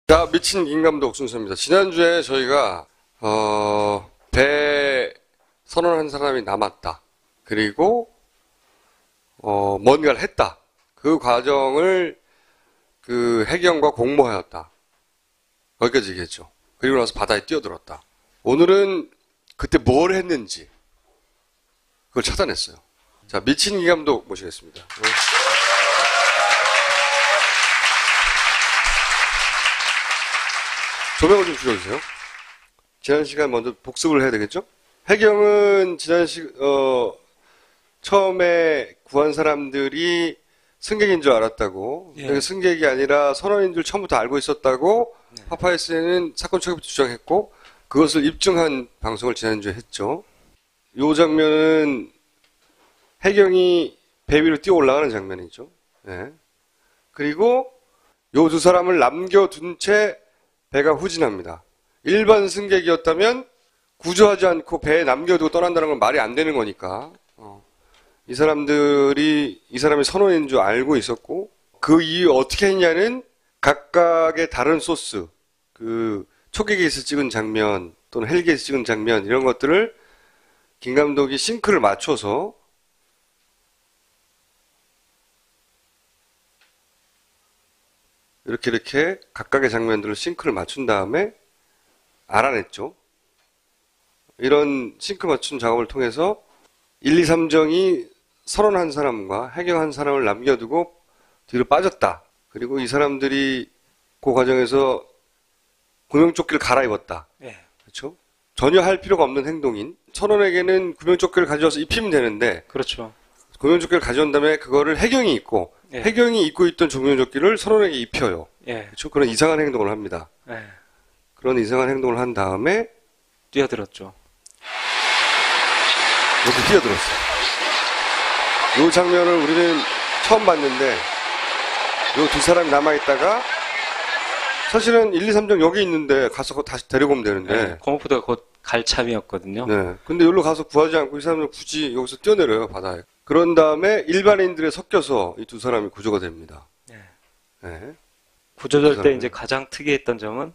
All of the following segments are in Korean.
자, 미친 김감독 순서입니다. 지난주에 저희가 배 선언한 사람이 남았다. 그리고 뭔가를 했다. 그 과정을 그 해경과 공모하였다. 거기까지 얘기했죠. 그리고 나서 바다에 뛰어들었다. 오늘은 그때 뭘 했는지 그걸 찾아냈어요. 자, 미친 김감독 모시겠습니다. 조명을 좀 줄여주세요. 지난 시간 먼저 복습을 해야 되겠죠? 해경은 처음에 구한 사람들이 승객인 줄 알았다고, 예. 승객이 아니라 선원인 줄 처음부터 알고 있었다고 파파이스는 사건 초기부터 주장했고, 그것을 입증한 방송을 지난주에 했죠. 이 장면은 해경이 배 위로 뛰어 올라가는 장면이죠. 예. 그리고 요 두 사람을 남겨둔 채 배가 후진합니다. 일반 승객이었다면 구조하지 않고 배에 남겨두고 떠난다는 건 말이 안 되는 거니까 이 사람이 선원인 줄 알고 있었고, 그 이유 어떻게 했냐는 각각의 다른 소스, 그 초계기에서 찍은 장면 또는 헬기에서 찍은 장면 이런 것들을 김 감독이 싱크를 맞춰서 이렇게 각각의 장면들을 싱크를 맞춘 다음에 알아냈죠. 이런 싱크 맞춘 작업을 통해서 1, 2, 3정이 선언한 사람과 해경한 사람을 남겨두고 뒤로 빠졌다. 그리고 이 사람들이 그 과정에서 구명조끼를 갈아입었다. 예. 그렇죠? 전혀 할 필요가 없는 행동인 선원에게는 구명조끼를 가져와서 입히면 되는데, 그렇죠. 구명조끼를 가져온 다음에 그거를 해경이 입고, 예. 해경이 입고 있던 구명조끼를 선원에게 입혀요. 예. 그렇죠? 그런 이상한 행동을 합니다. 예. 그런 이상한 행동을 한 다음에 뛰어들었죠. 이렇게 뛰어들었어요. 이 장면을 우리는 처음 봤는데, 이 두 사람이 남아있다가, 사실은 1, 2, 3정 여기 있는데 가서 다시 데리고 오면 되는데, 예. 공무부대가 곧 갈 참이었거든요. 네. 근데 여기로 가서 구하지 않고 이 사람들 굳이 여기서 뛰어내려요, 바다에. 그런 다음에 일반인들에 섞여서 이 두 사람이 구조가 됩니다. 예. 네. 구조될 때 이제 가장 특이했던 점은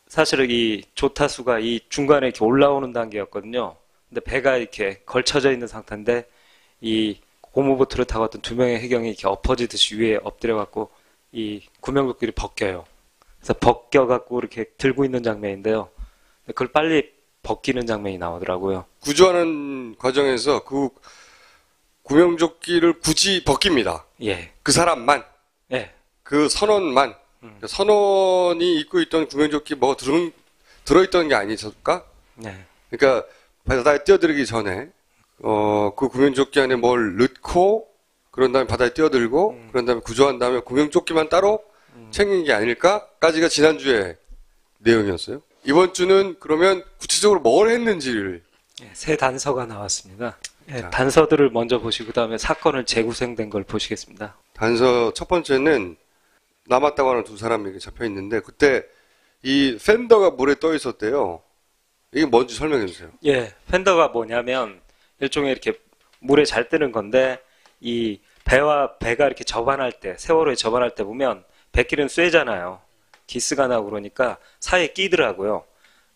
사실은 이 조타수가 이 중간에 이렇게 올라오는 단계였거든요. 근데 배가 이렇게 걸쳐져 있는 상태인데 이 고무보트를 타고 왔던 두 명의 해경이 이렇게 엎어지듯이 위에 엎드려갖고 이 구명조끼를 벗겨요. 그래서 벗겨갖고 이렇게 들고 있는 장면인데요. 그걸 빨리 벗기는 장면이 나오더라고요. 구조하는 과정에서 그 구명조끼를 굳이 벗깁니다. 예. 그 사람만, 예. 그 선원만. 선원이 입고 있던 구명조끼 뭐가 들어있던 게 아니었을까? 네. 그러니까 바다에 뛰어들기 전에 그 구명조끼 안에 뭘 넣고 그런 다음에 바다에 뛰어들고 그런 다음에 구조한 다음에 구명조끼만 따로 챙긴 게 아닐까까지가 지난주에 내용이었어요. 이번 주는 그러면 구체적으로 뭘 했는지를 예, 새 단서가 나왔습니다. 예, 단서들을 먼저 보시고 그다음에 사건을 재구성된 걸 보시겠습니다. 단서 첫 번째는 남았다고 하는 두 사람이 잡혀 있는데, 그때 이 팬더가 물에 떠 있었대요. 이게 뭔지 설명해 주세요. 예, 팬더가 뭐냐면 일종의 이렇게 물에 잘 뜨는 건데 이 배가 이렇게 접안할 때, 세월호에 접안할 때 보면 배길은 쇠잖아요. 기스가 나고 그러니까 사이에 끼더라고요.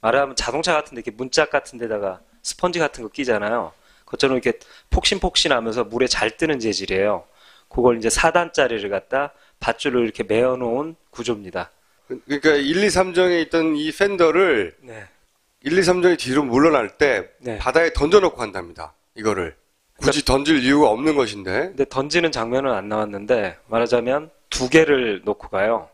말하면 자동차 같은데 이렇게 문짝 같은 데다가 스펀지 같은 거 끼잖아요. 그것처럼 이렇게 폭신폭신하면서 물에 잘 뜨는 재질이에요. 그걸 이제 4단짜리를 갖다 밧줄로 이렇게 메어놓은 구조입니다. 그러니까 1, 2, 3정에 있던 이 팬더를 네. 1, 2, 3정이 뒤로 물러날 때 네. 바다에 던져놓고 한답니다. 이거를. 굳이 던질 이유가 없는 것인데. 근데 던지는 장면은 안 나왔는데 말하자면 두 개를 놓고 가요.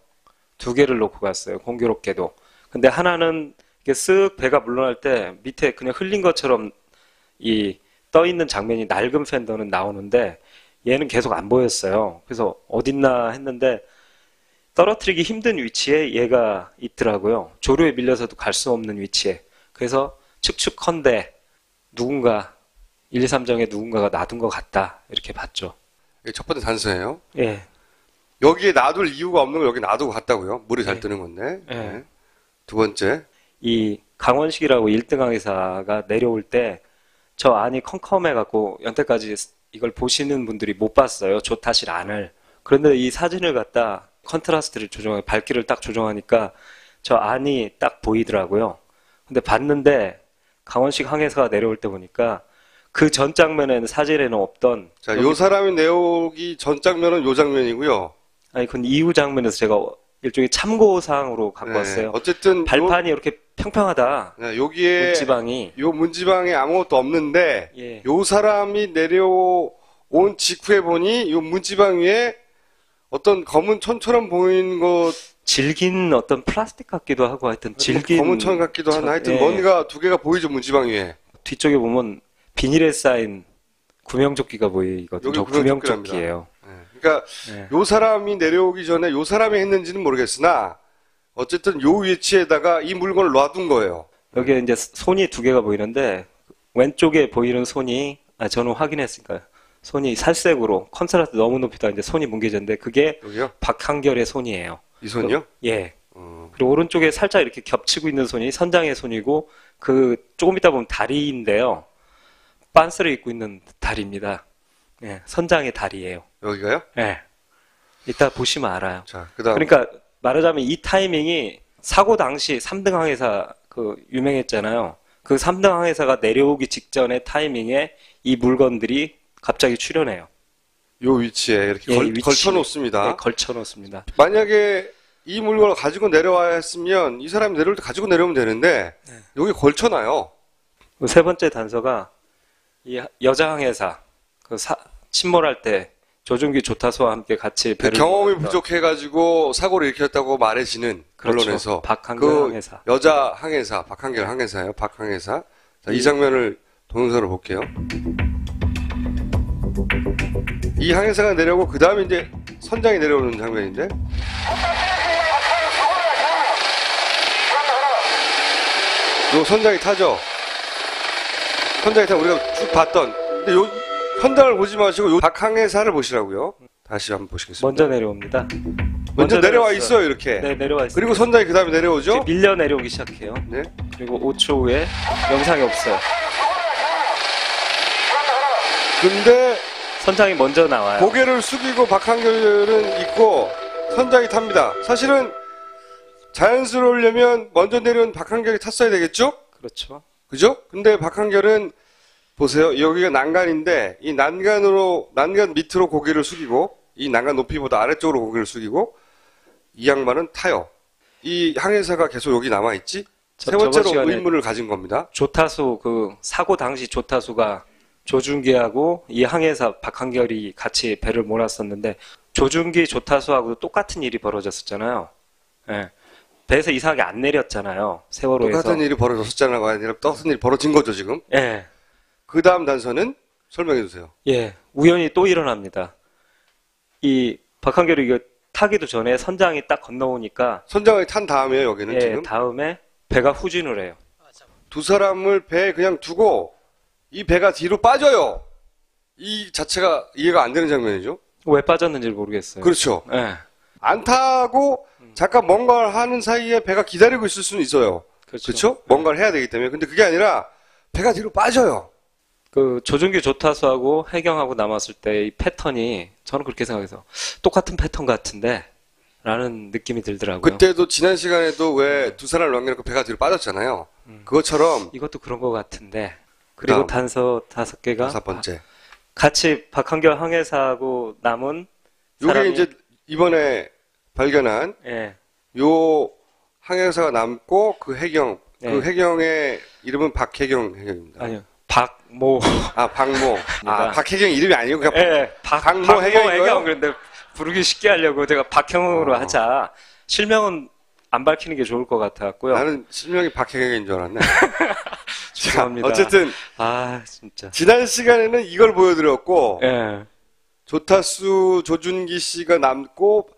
두 개를 놓고 갔어요. 공교롭게도. 근데 하나는 이렇게 쓱 배가 물러날 때 밑에 그냥 흘린 것처럼 이 떠 있는 장면이 낡은 팬더는 나오는데 얘는 계속 안 보였어요. 그래서 어딨나 했는데 떨어뜨리기 힘든 위치에 얘가 있더라고요. 조류에 밀려서도 갈 수 없는 위치에. 그래서 측측컨대 누군가 1, 2, 3정에 누군가가 놔둔 것 같다. 이렇게 봤죠. 이게 첫 번째 단서예요. 예. 여기에 놔둘 이유가 없는 걸 여기 놔두고 갔다고요. 물이 잘 예. 뜨는 건데. 예. 네. 두 번째. 이 강원식이라고 1등 항해사가 내려올 때 저 안이 컴컴해갖고 여태까지 이걸 보시는 분들이 못 봤어요. 조타실 안을. 그런데 이 사진을 갖다 컨트라스트를 조정하고 밝기를 딱 조정하니까 저 안이 딱 보이더라고요. 근데 봤는데 강원식 항해사가 내려올 때 보니까 그 전 장면에는 사진에는 없던 자, 요 사람이 내려오기 전 장면은 요 장면이고요. 아니 그 이후 장면에서 제가 일종의 참고 사항으로 갖고 네, 왔어요. 어쨌든 발판이 이렇게 평평하다. 네, 여기에 문지방이 요 문지방에 아무것도 없는데 예. 요 사람이 내려온 직후에 보니 요 문지방 위에 어떤 검은 천처럼 보이는 것 질긴 어떤 플라스틱 같기도 하고 하여튼 질긴 검은 천 같기도 하나 하여튼 예. 뭔가 두 개가 보이죠 문지방 위에. 뒤쪽에 보면 비닐에 쌓인 구명조끼가 보이거든요. 여기 저 구명조끼예요. 네, 그러니까 예. 요 사람이 내려오기 전에 요 사람이 했는지는 모르겠으나 어쨌든 요 위치에다가 이 물건을 놔둔 거예요. 여기에 이제 손이 두 개가 보이는데 왼쪽에 보이는 손이 저는 확인했으니까 손이 살색으로 컨트라스트 너무 높이다 이제 손이 뭉개졌는데 그게 여기요? 박한결의 손이에요. 이 손이요? 예. 그리고 오른쪽에 살짝 이렇게 겹치고 있는 손이 선장의 손이고 그 조금 이따 보면 다리인데요. 빤스를 입고 있는 다리입니다. 예, 선장의 다리예요. 여기가요? 예. 이따 보시면 알아요. 자, 그다음 그러니까 말하자면 이 타이밍이 사고 당시 3등 항해사 그 유명했잖아요. 그 3등 항해사가 내려오기 직전의 타이밍에 이 물건들이 갑자기 출현해요. 요 위치에 이렇게 예, 걸쳐 놓습니다. 네, 걸쳐 놓습니다. 만약에 이 물건을 가지고 내려와야 했으면 이 사람이 내려올 때 가지고 내려오면 되는데 여기 걸쳐놔요. 그 세 번째 단서가 이 여자 항해사 그 침몰할 때 조준기 조타소와 함께 같이 그 배를 경험이 몰았던 부족해가지고 사고를 일으켰다고 말해지는 그렇죠. 언론에서 박한결 그 항해사. 여자 항해사 박한결 항해사예요. 박항해사. 자, 이 장면을 동영상으로 볼게요. 이 항해사가 내려오고 그 다음에 이제 선장이 내려오는 장면인데 요 선장이 타죠. 선장이 타고 우리가 쭉 봤던 근데 요 선장을 보지 마시고 요 박항해사를 보시라고요. 다시 한번 보시겠습니다. 먼저 내려옵니다. 먼저 내려와 내려왔어요. 있어요 이렇게. 네, 내려와 있어요. 그리고 선장이 그 다음에 내려오죠. 이제 밀려 내려오기 시작해요. 네. 그리고 5초 후에 영상이 없어요. 근데 선장이 먼저 나와요. 고개를 숙이고 박한결은 있고 선장이 탑니다. 사실은 자연스러우려면 먼저 내려온 박한결이 탔어야 되겠죠? 그렇죠. 그죠? 근데 박한결은 보세요. 여기가 난간인데 이 난간 밑으로 고개를 숙이고 이 난간 높이보다 아래쪽으로 고개를 숙이고 이 양반은 타요. 이 항해사가 계속 여기 남아있지? 세 저번 번째로 시간에 의문을 가진 겁니다. 조타수 그 사고 당시 조타수가 조준기하고 이 항해사 박한결이 같이 배를 몰았었는데 조준기 조타수하고 똑같은 일이 벌어졌었잖아요. 예. 배에서 이상하게 안 내렸잖아요. 세월호에서. 똑같은 일이 벌어졌었잖아요. 아니라 똑같은 일이 벌어진 거죠 지금. 예. 그 다음 단서는 설명해 주세요. 예. 우연히 또 일어납니다. 이 박한결이 이거 타기도 전에 선장이 딱 건너오니까 선장이 탄 다음에요 여기는 예, 지금. 다음에 배가 후진을 해요. 두 사람을 배에 그냥 두고 이 배가 뒤로 빠져요. 이 자체가 이해가 안 되는 장면이죠. 왜 빠졌는지 모르겠어요. 그렇죠. 예. 안 타고 잠깐 뭔가를 하는 사이에 배가 기다리고 있을 수는 있어요. 그렇죠? 뭔가를 해야 되기 때문에. 근데 그게 아니라 배가 뒤로 빠져요. 그 조준기 조타수하고 해경하고 남았을 때 이 패턴이 저는 그렇게 생각해서 똑같은 패턴 같은데 라는 느낌이 들더라고요. 그때도 지난 시간에도 왜 두 사람을 남겨놓고 배가 뒤로 빠졌잖아요. 그것처럼 이것도 그런 것 같은데 그리고 그다음, 단서 5개가 다섯 번째. 같이 박한결 항해사하고 남은 요게 사람이 이제 이번에 발견한 예, 요 항해사가 남고 그 해경, 그 네. 해경의 이름은 박해경 해경입니다. 아니요 박모 아, 박모. 아, 박해경 이름이 아니고 그냥 예, 박모 해경인가요? 해경 그런데 부르기 쉽게 하려고 제가 박형으로 하자 실명은 안 밝히는 게 좋을 것 같았고요. 나는 실명이 박해경인 줄 알았네. 죄송합니다. 어쨌든 아 진짜 지난 시간에는 이걸 보여드렸고 예. 조타수 조준기 씨가 남고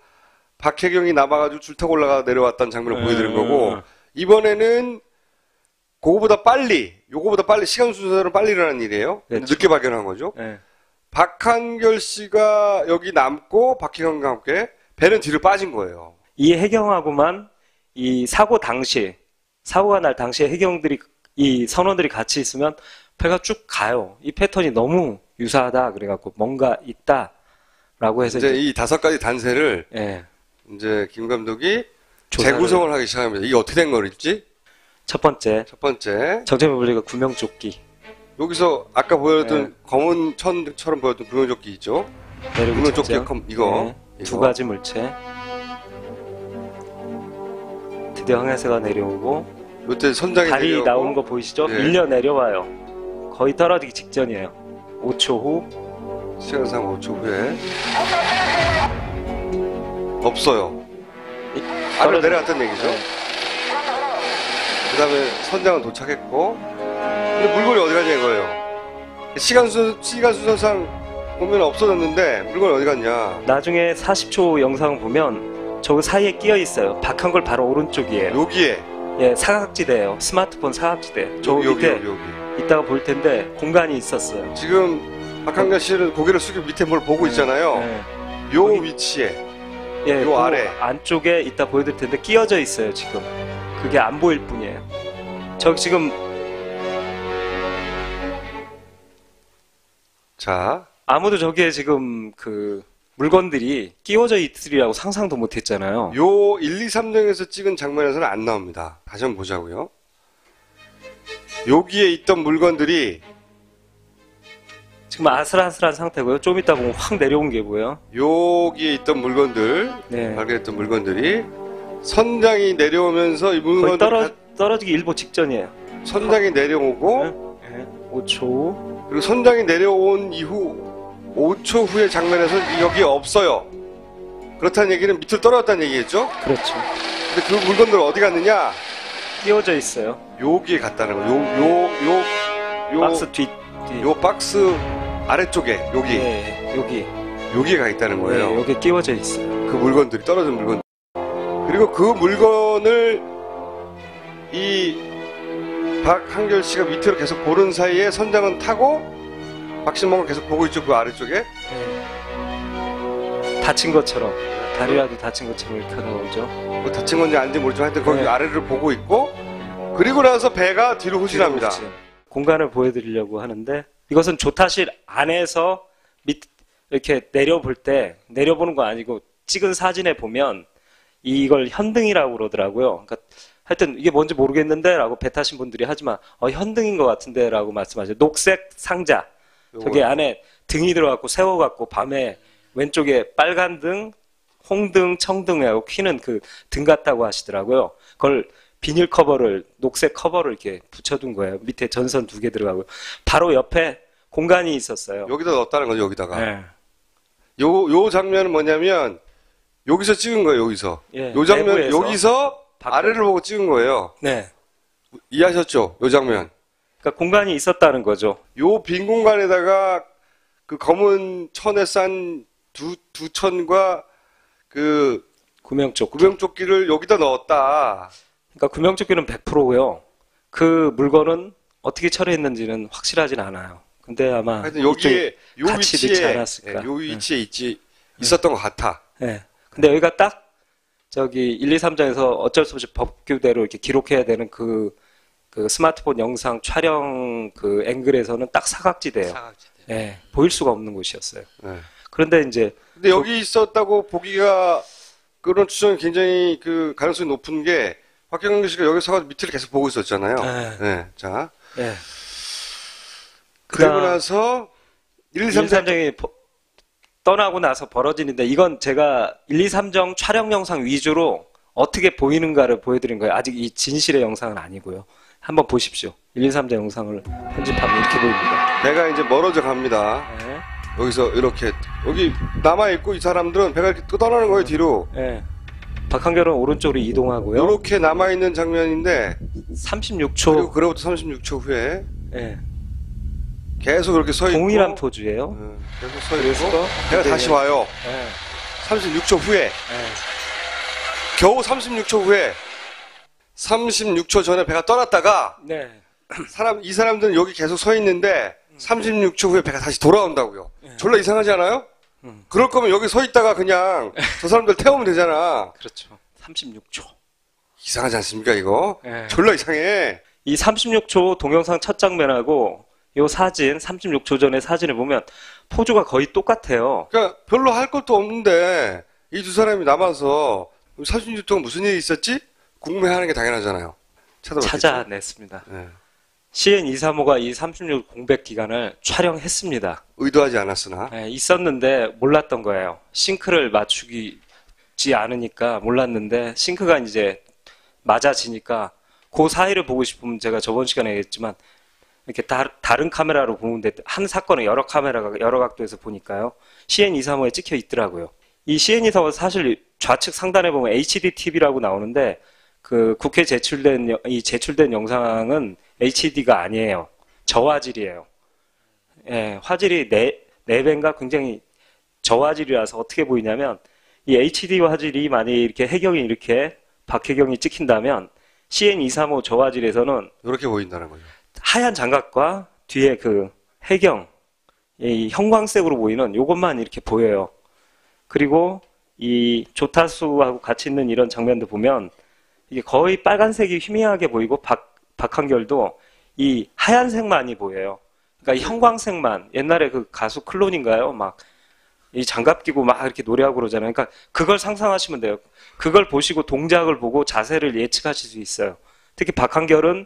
박해경이 남아가지고 줄 타고 올라가 내려왔던 장면을 보여드린 거고 이번에는 그거보다 빨리 요거보다 빨리 시간 순서대로 빨리 일어난 일이에요. 네, 늦게 발견한 거죠. 예. 박한결 씨가 여기 남고 박해경과 함께 배는 뒤로 빠진 거예요. 이 해경하고만 이 사고 당시 사고가 날 당시에 해경들이 이 선원들이 같이 있으면 배가 쭉 가요. 이 패턴이 너무 유사하다 그래갖고 뭔가 있다라고 해서 이제 이 5가지 단서를 예, 이제 김 감독이 재구성을 하기 시작합니다. 이게 어떻게 된 거였지? 첫 번째, 첫 번째, 정체불리가 구명조끼 여기서 아까 보여줬던 검은 천처럼 보였던 구명조끼 있죠? 내리고 구명조끼 직전. 이거. 두 가지 물체. 드디어 항해사가 내려오고 이때 선장이 다리 내려오고 나오는 거 보이시죠? 네. 밀려 내려와요. 거의 떨어지기 직전이에요. 5초 후 시간상 5초 후에 없어요. 아래로 내려갔다는 얘기죠. 네. 그 다음에 선장은 도착했고 근데 물건이 어디 갔냐 이거예요. 시간 순서상 보면 없어졌는데 물건이 어디 갔냐. 나중에 40초 영상 보면 저 사이에 끼어 있어요. 박한걸 바로 오른쪽이에요. 여기에 예, 사각지대예요. 스마트폰 사각지대. 저 밑에 여기. 이따가 볼 텐데 공간이 있었어요. 지금 박한결 씨는 고개를 숙이고 밑에 뭘 보고 있잖아요. 네. 요 거기- 위치에 예, 요 그 아래. 안쪽에 이따 보여드릴 텐데 끼어져 있어요. 지금 그게 안 보일 뿐이에요. 저 지금 자 아무도 저기에 지금 그 물건들이 끼워져 있으리라고 상상도 못했잖아요. 요 1, 2, 3등에서 찍은 장면에서는 안 나옵니다. 다시 한번 보자고요. 여기에 있던 물건들이 지금 아슬아슬한 상태고요. 좀 이따 보면 확 내려온 게 보여요. 여기에 있던 물건들 네. 발견했던 물건들이 선장이 내려오면서 이 거의 물건들 떨어지기 일보 직전이에요. 선장이 내려오고 네. 5초 후. 그리고 선장이 내려온 이후 5초 후의 장면에서 여기에 없어요. 그렇다는 얘기는 밑으로 떨어졌다는 얘기겠죠? 그렇죠. 근데 그 물건들 어디 갔느냐? 끼워져 있어요. 여기에 갔다는 거예요. 박스 뒤. 요 박스 아래쪽에 여기 네, 여기. 여기에 가 있다는 거예요. 네, 여기 끼워져 있어요. 그 물건들이 떨어진 물건. 그리고 그 물건을 이 박한결 씨가 밑으로 계속 보는 사이에 선장은 타고 박신봉을 계속 보고 있죠. 그 아래쪽에. 네. 다친 것처럼 다리라도 다친 것처럼 이렇게 나오죠. 뭐 다친 건지 아닌지 모르지만 하여튼 거기 네. 아래를 보고 있고 그리고 나서 배가 뒤로 후진합니다. 공간을 보여드리려고 하는데 이것은 조타실 안에서 이렇게 내려볼 때 내려보는 거 아니고 찍은 사진에 보면 이걸 현등이라고 그러더라고요. 그러니까 하여튼 이게 뭔지 모르겠는데 라고 배 타신 분들이 하지만 현등인 것 같은데 라고 말씀하죠. 녹색 상자 저기 안에 등이 들어갔고 세워갖고 밤에 왼쪽에 빨간 등, 홍등, 청등하고 퀴는 그 등 같다고 하시더라고요. 그걸 비닐 커버를 녹색 커버를 이렇게 붙여둔 거예요. 밑에 전선 2개 들어가고 바로 옆에 공간이 있었어요. 여기다 넣었다는 거죠. 여기다가. 네. 요 장면은 뭐냐면 여기서 찍은 거예요. 여기서. 예, 요 장면 내부에서 여기서 바깥. 아래를 보고 찍은 거예요. 네. 이해하셨죠? 요 장면. 그러니까 공간이 있었다는 거죠. 요 빈 공간에다가 그 검은 천에 싼 두 천과 그 구명조끼. 구명조끼를 여기다 넣었다. 그러니까 구명조끼는 100%고요. 그 물건은 어떻게 처리했는지는 확실하진 않아요. 근데 아마 하여튼 여기에 요 같이 넣지 위치에 않았을까. 요 위치에 있었던 것 같아. 네. 근데 여기가 딱 저기 1, 2, 3장에서 어쩔 수 없이 법규대로 이렇게 기록해야 되는 그 스마트폰 영상 촬영 그 앵글에서는 딱 사각지대예요. 네. 보일 수가 없는 곳이었어요. 네. 그런데 이제 근데 여기 있었다고 보기가 그런 추정이 굉장히 그 가능성이 높은 게 박경규 씨가 여기 서서 밑을 계속 보고 있었잖아요. 네. 네. 자. 네. 그리고 나서 1, 2, 3, 4 3정이 떠나고 나서 벌어진 일인데 이건 제가 1, 2, 3정 촬영 영상 위주로 어떻게 보이는가를 보여드린 거예요. 아직 이 진실의 영상은 아니고요. 한번 보십시오. 1, 2, 3정 영상을 편집하면 이렇게 보입니다. 배가 이제 멀어져 갑니다. 네. 여기서 이렇게 여기 남아있고 이 사람들은 배가 이렇게 또 떠나는 거예요. 뒤로. 네. 박한결은 오른쪽으로 이동하고요. 이렇게 남아있는 장면인데 36초. 그로부터 36초 후에 네. 계속 그렇게 서 있고 동일한 포즈예요. 계속 서 그래서 있고 배가 다시 와요. 네. 36초 후에 네. 겨우 36초 후에 36초 전에 배가 떠났다가 네. 이 사람들은 여기 계속 서 있는데 36초 후에 배가 다시 돌아온다고요. 졸라 이상하지 않아요? 그럴 거면 여기 서 있다가 그냥 저 사람들 태우면 되잖아. 그렇죠. 36초. 이상하지 않습니까 이거? 네. 졸라 이상해. 이 36초 동영상 첫 장면하고 요 사진, 36초 전의 사진을 보면 포즈가 거의 똑같아요. 그러니까 별로 할 것도 없는데 이 두 사람이 남아서 그럼 30년 동안 무슨 일이 있었지? 궁금해하는 게 당연하잖아요. 찾아봤겠죠? 찾아냈습니다. 예. CN235가 이 36 공백 기간을 촬영했습니다. 의도하지 않았으나. 예, 있었는데 몰랐던 거예요. 싱크를 맞추지 않으니까 몰랐는데 싱크가 이제 맞아지니까 그 사이를 보고 싶으면 제가 저번 시간에 얘기했지만 이렇게 다른 카메라로 보면 한 사건을 여러 카메라가 여러 각도에서 보니까요. CN235에 찍혀 있더라고요. 이 CN235 사실 좌측 상단에 보면 HD TV라고 나오는데 그 국회 제출된 영상은 HD가 아니에요. 저화질이에요. 예, 화질이 4배인가 굉장히 저화질이라서 어떻게 보이냐면 이 HD 화질이 만약에 이렇게 해경이 이렇게 박해경이 찍힌다면 CN235 저화질에서는 이렇게 보인다는 거죠. 하얀 장갑과 뒤에 그 해경, 이 형광색으로 보이는 요것만 이렇게 보여요. 그리고 이 조타수하고 같이 있는 이런 장면도 보면 이게 거의 빨간색이 희미하게 보이고 박한결도 이 하얀색만이 보여요. 그러니까 이 형광색만 옛날에 그 가수 클론인가요? 막 이 장갑 끼고 막 이렇게 노래하고 그러잖아요. 그러니까 그걸 상상하시면 돼요. 그걸 보시고 동작을 보고 자세를 예측하실 수 있어요. 특히 박한결은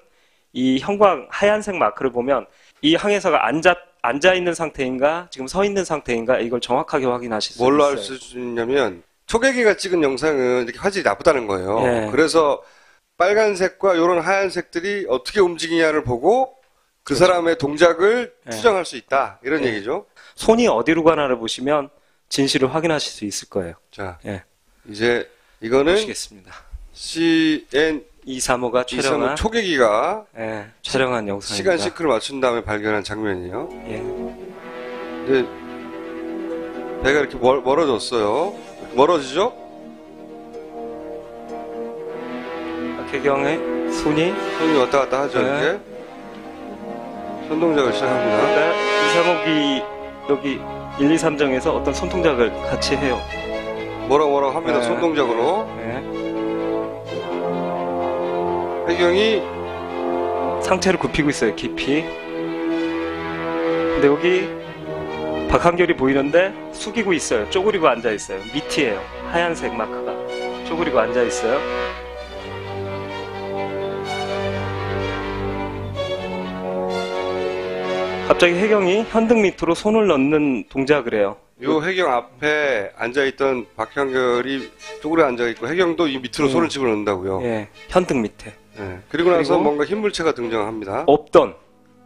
이 하얀색 마크를 보면 이 항해사가 앉아 있는 상태인가 지금 서 있는 상태인가 이걸 정확하게 확인하실 수 있어요. 뭘로 알 수 있냐면 초계기가 찍은 영상은 이렇게 화질이 나쁘다는 거예요. 예. 그래서 빨간색과 이런 하얀색들이 어떻게 움직이냐를 보고 그 사람의 동작을 예. 추정할 수 있다. 이런 예. 얘기죠. 손이 어디로 가나를 보시면 진실을 확인하실 수 있을 거예요. 자, 예. 이제 이거는 보시겠습니다. CN 235가 촬영한 초계기가 촬영한 영상입니다. 시간 시크를 맞춘 다음에 발견한 장면이에요. 예. 근데 배가 이렇게 멀어졌어요. 멀어지죠? 박혜경의 손이 손이 왔다 갔다 하죠. 네. 이렇게 손 동작을 시작합니다. 그러니까 235기 여기 1, 2, 3정에서 어떤 손동작을 같이 해요. 뭐라고 합니다. 네. 손 동작으로. 예. 해경이 상체를 굽히고 있어요. 깊이. 근데 여기 박한결이 보이는데 숙이고 있어요. 쪼그리고 앉아 있어요. 밑이에요. 하얀색 마크가 쪼그리고 앉아 있어요. 갑자기 해경이 현등 밑으로 손을 넣는 동작을 해요. 요 해경 앞에 앉아있던 박한결이 쪼그려 앉아있고 해경도 이 밑으로 손을 집어넣는다고요. 예, 현등 밑에. 네. 그리고 나서 그리고 뭔가 흰물체가 등장합니다. 없던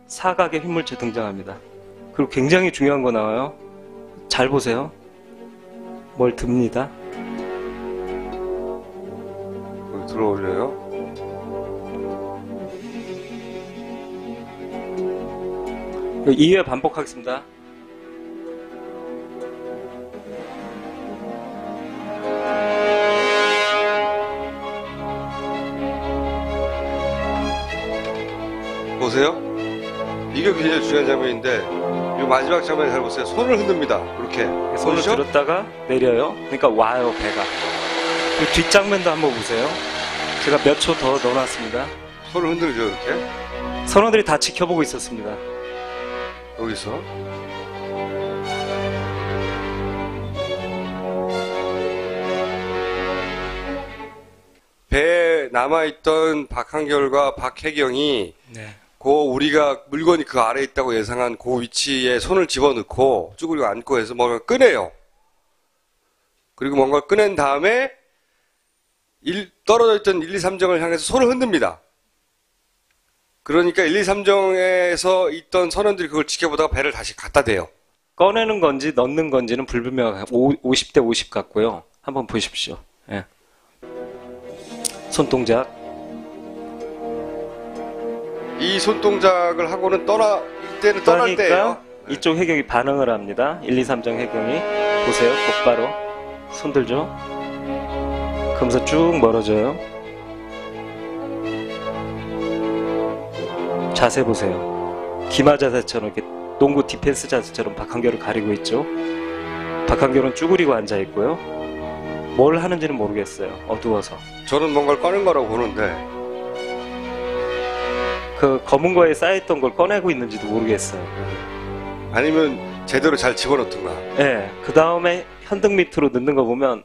사각의 흰물체 등장합니다. 그리고 굉장히 중요한 거 나와요. 잘 보세요. 뭘 듭니다. 거기 들어올려요. 그 2회 반복하겠습니다. 보세요. 이게 굉장히 중요한 장면인데 이 마지막 장면 잘 보세요. 손을 흔듭니다. 이렇게 손을 보이시죠? 들었다가 내려요. 그러니까 와요, 배가. 그 뒷장면도 한번 보세요. 제가 몇 초 더 넣어놨습니다. 손을 흔들죠. 이렇게 선원들이 다 지켜보고 있었습니다. 여기서 배에 남아있던 박한결과 박혜경이 네. 우리가 물건이 그 아래에 있다고 예상한 그 위치에 손을 집어넣고 쭈그리고 앉고 해서 뭔가 꺼내요. 그리고 뭔가 꺼낸 다음에 떨어져 있던 1, 2, 3정을 향해서 손을 흔듭니다. 그러니까 1, 2, 3정에서 있던 선원들이 그걸 지켜보다가 배를 다시 갖다 대요. 꺼내는 건지 넣는 건지는 불분명해요. 50대 50 같고요. 한번 보십시오. 예. 손동작. 이 손동작을 하고는 이때는 떠날 때예요. 이쪽 해경이 반응을 합니다. 1, 2, 3정 해경이. 보세요. 곧바로. 손 들죠? 그러면서 쭉 멀어져요. 자세 보세요. 기마 자세처럼 이렇게 농구 디펜스 자세처럼 박한결을 가리고 있죠. 박한결은 쭈그리고 앉아 있고요. 뭘 하는지는 모르겠어요. 어두워서. 저는 뭔가를 꺼낸 거라고 보는데 그 검은 거에 쌓여있던 걸 꺼내고 있는지도 모르겠어요. 아니면 제대로 잘 집어넣던가. 예. 그 다음에 현등 밑으로 넣는 거 보면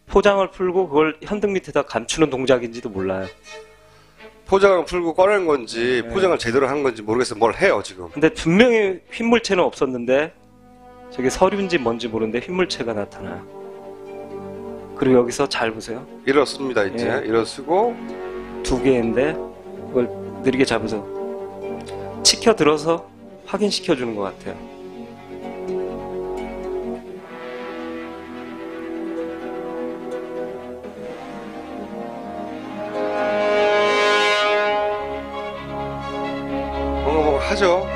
포장을 풀고 그걸 현등 밑에다 감추는 동작인지도 몰라요. 포장을 풀고 꺼낸 건지 네. 포장을 제대로 한 건지 모르겠어요. 뭘 해요 지금. 근데 분명히 흰물체는 없었는데 저게 서류인지 뭔지 모르는데 흰물체가 나타나요. 그리고 여기서 잘 보세요. 일어섭니다 이제. 예. 일어서고 두 개인데 그걸 느리게 잡아서 치켜 들어서 확인시켜 주는 것 같아요. 뭔가 하죠.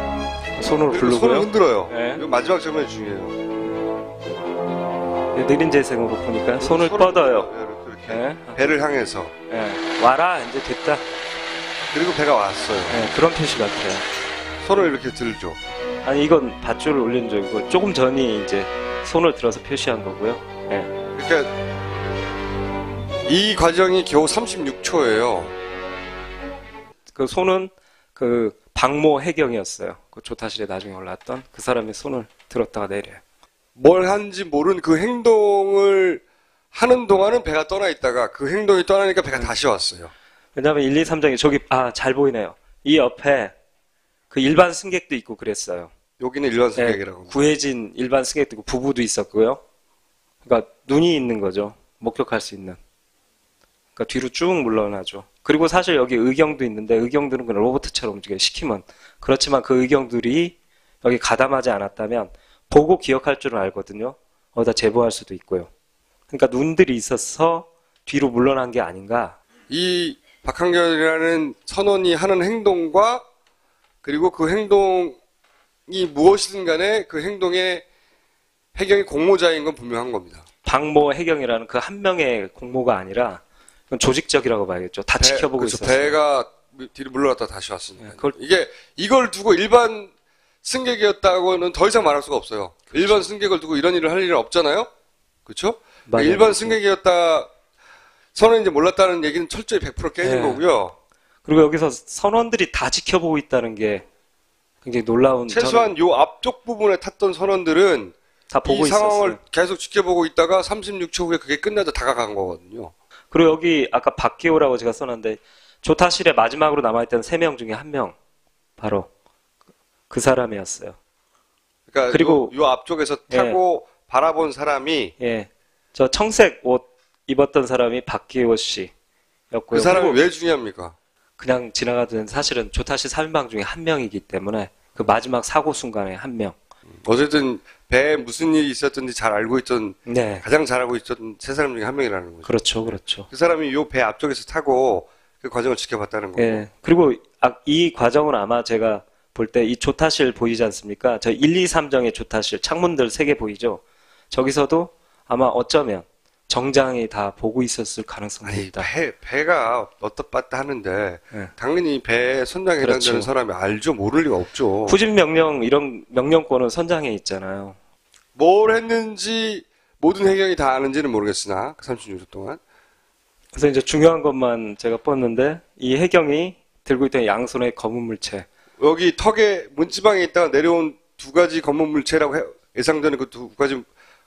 손으로 그리고 손을 부르고요. 흔들어요. 네. 이거 마지막 장면이 중요해요. 느린 재생으로 보니까 손을 뻗어요. 이렇게 예. 배를 향해서. 예. 와라 이제 됐다. 그리고 배가 왔어요. 예, 그런 표시 같아요. 손을 이렇게 들죠. 아니 이건 밧줄을 올린 적이고 조금 전이 이제 손을 들어서 표시한 거고요. 예. 그러니까 이 과정이 겨우 36초예요. 그 손은 그 박모 해경이었어요. 그 조타실에 나중에 올랐던 그 사람이 손을 들었다가 내려요. 뭘 하는지 모르는 그 행동을 하는 동안은 배가 떠나 있다가 그 행동이 떠나니까 배가 다시 왔어요. 왜냐하면 1, 2, 3장에 저기 잘 보이네요. 이 옆에 그 일반 승객도 있고 그랬어요. 여기는 일반 네, 승객이라고. 구해진 일반 승객도 있고 부부도 있었고요. 그러니까 눈이 있는 거죠. 목격할 수 있는. 그러니까 뒤로 쭉 물러나죠. 그리고 사실 여기 의경도 있는데 의경들은 그냥 로봇처럼 움직여요. 시키면. 그렇지만 그 의경들이 여기 가담하지 않았다면 보고 기억할 줄은 알거든요. 어디다 제보할 수도 있고요. 그러니까 눈들이 있어서 뒤로 물러난 게 아닌가. 이 박한결이라는 선원이 하는 행동과 그리고 그 행동이 무엇이든 간에 그 행동의 해경이 공모자인 건 분명한 겁니다. 박모 해경이라는 그 한 명의 공모가 아니라 그건 조직적이라고 봐야겠죠. 다 지켜보고 그렇죠. 있었어요. 배가 뒤로 물러났다 다시 왔으니까. 네, 그걸- 이걸 두고 일반 승객이었다고는 더 이상 말할 수가 없어요. 일반 승객을 두고 이런 일을 할 일은 없잖아요. 그렇죠? 맞아요. 일반 승객이었다 선은 이제 몰랐다는 얘기는 철저히 100% 깨진 네. 거고요. 그리고 여기서 선원들이 다 지켜보고 있다는 게 굉장히 놀라운. 최소한 요 앞쪽 부분에 탔던 선원들은 다 보고 이 상황을 있었어요. 계속 지켜보고 있다가 36초 후에 그게 끝나자 다가간 거거든요. 그리고 여기 아까 박기호라고 제가 써놨는데 조타실에 마지막으로 남아있던 3명 중에 1명 바로 그 사람이었어요. 그러니까 그리고- 요 앞쪽에서 타고 바라본 사람이 예, 저 청색 옷 입었던 사람이 박기호 씨였고요. 그 사람이 그리고 왜 중요합니까? 그냥 지나가던 사실은 조타실 3인방 중에 1명이기 때문에 그 마지막 사고 순간에 1명. 어쨌든 배에 무슨 일이 있었던지 잘 알고 있던 네, 가장 잘 알고 있던 세 사람 중에 한 명이라는 거죠. 그렇죠, 그렇죠. 그 사람이 요 배 앞쪽에서 타고 그 과정을 지켜봤다는 거고. 예. 그리고 이 과정은 아마 제가 볼 때 이 조타실 보이지 않습니까? 저 1, 2, 3정의 조타실, 창문들 3개 보이죠? 저기서도 아마 어쩌면 정장이 다 보고 있었을 가능성이 아니 있다. 배가 어떻 봤다 하는데 예. 당연히 배에 선장에 해당되는 그렇죠. 사람이 알죠. 모를 리가 없죠. 후진 명령, 이런 명령권은 선장에 있잖아요. 뭘 했는지 모든 해경이 다 아는지는 모르겠으나 그 36초 동안 그래서 이제 중요한 것만 제가 뻗는데 이 해경이 들고 있던 양손의 검은 물체. 여기 턱에 문지방에 있다가 내려온 두 가지 검은 물체라고 예상되는 그 두 가지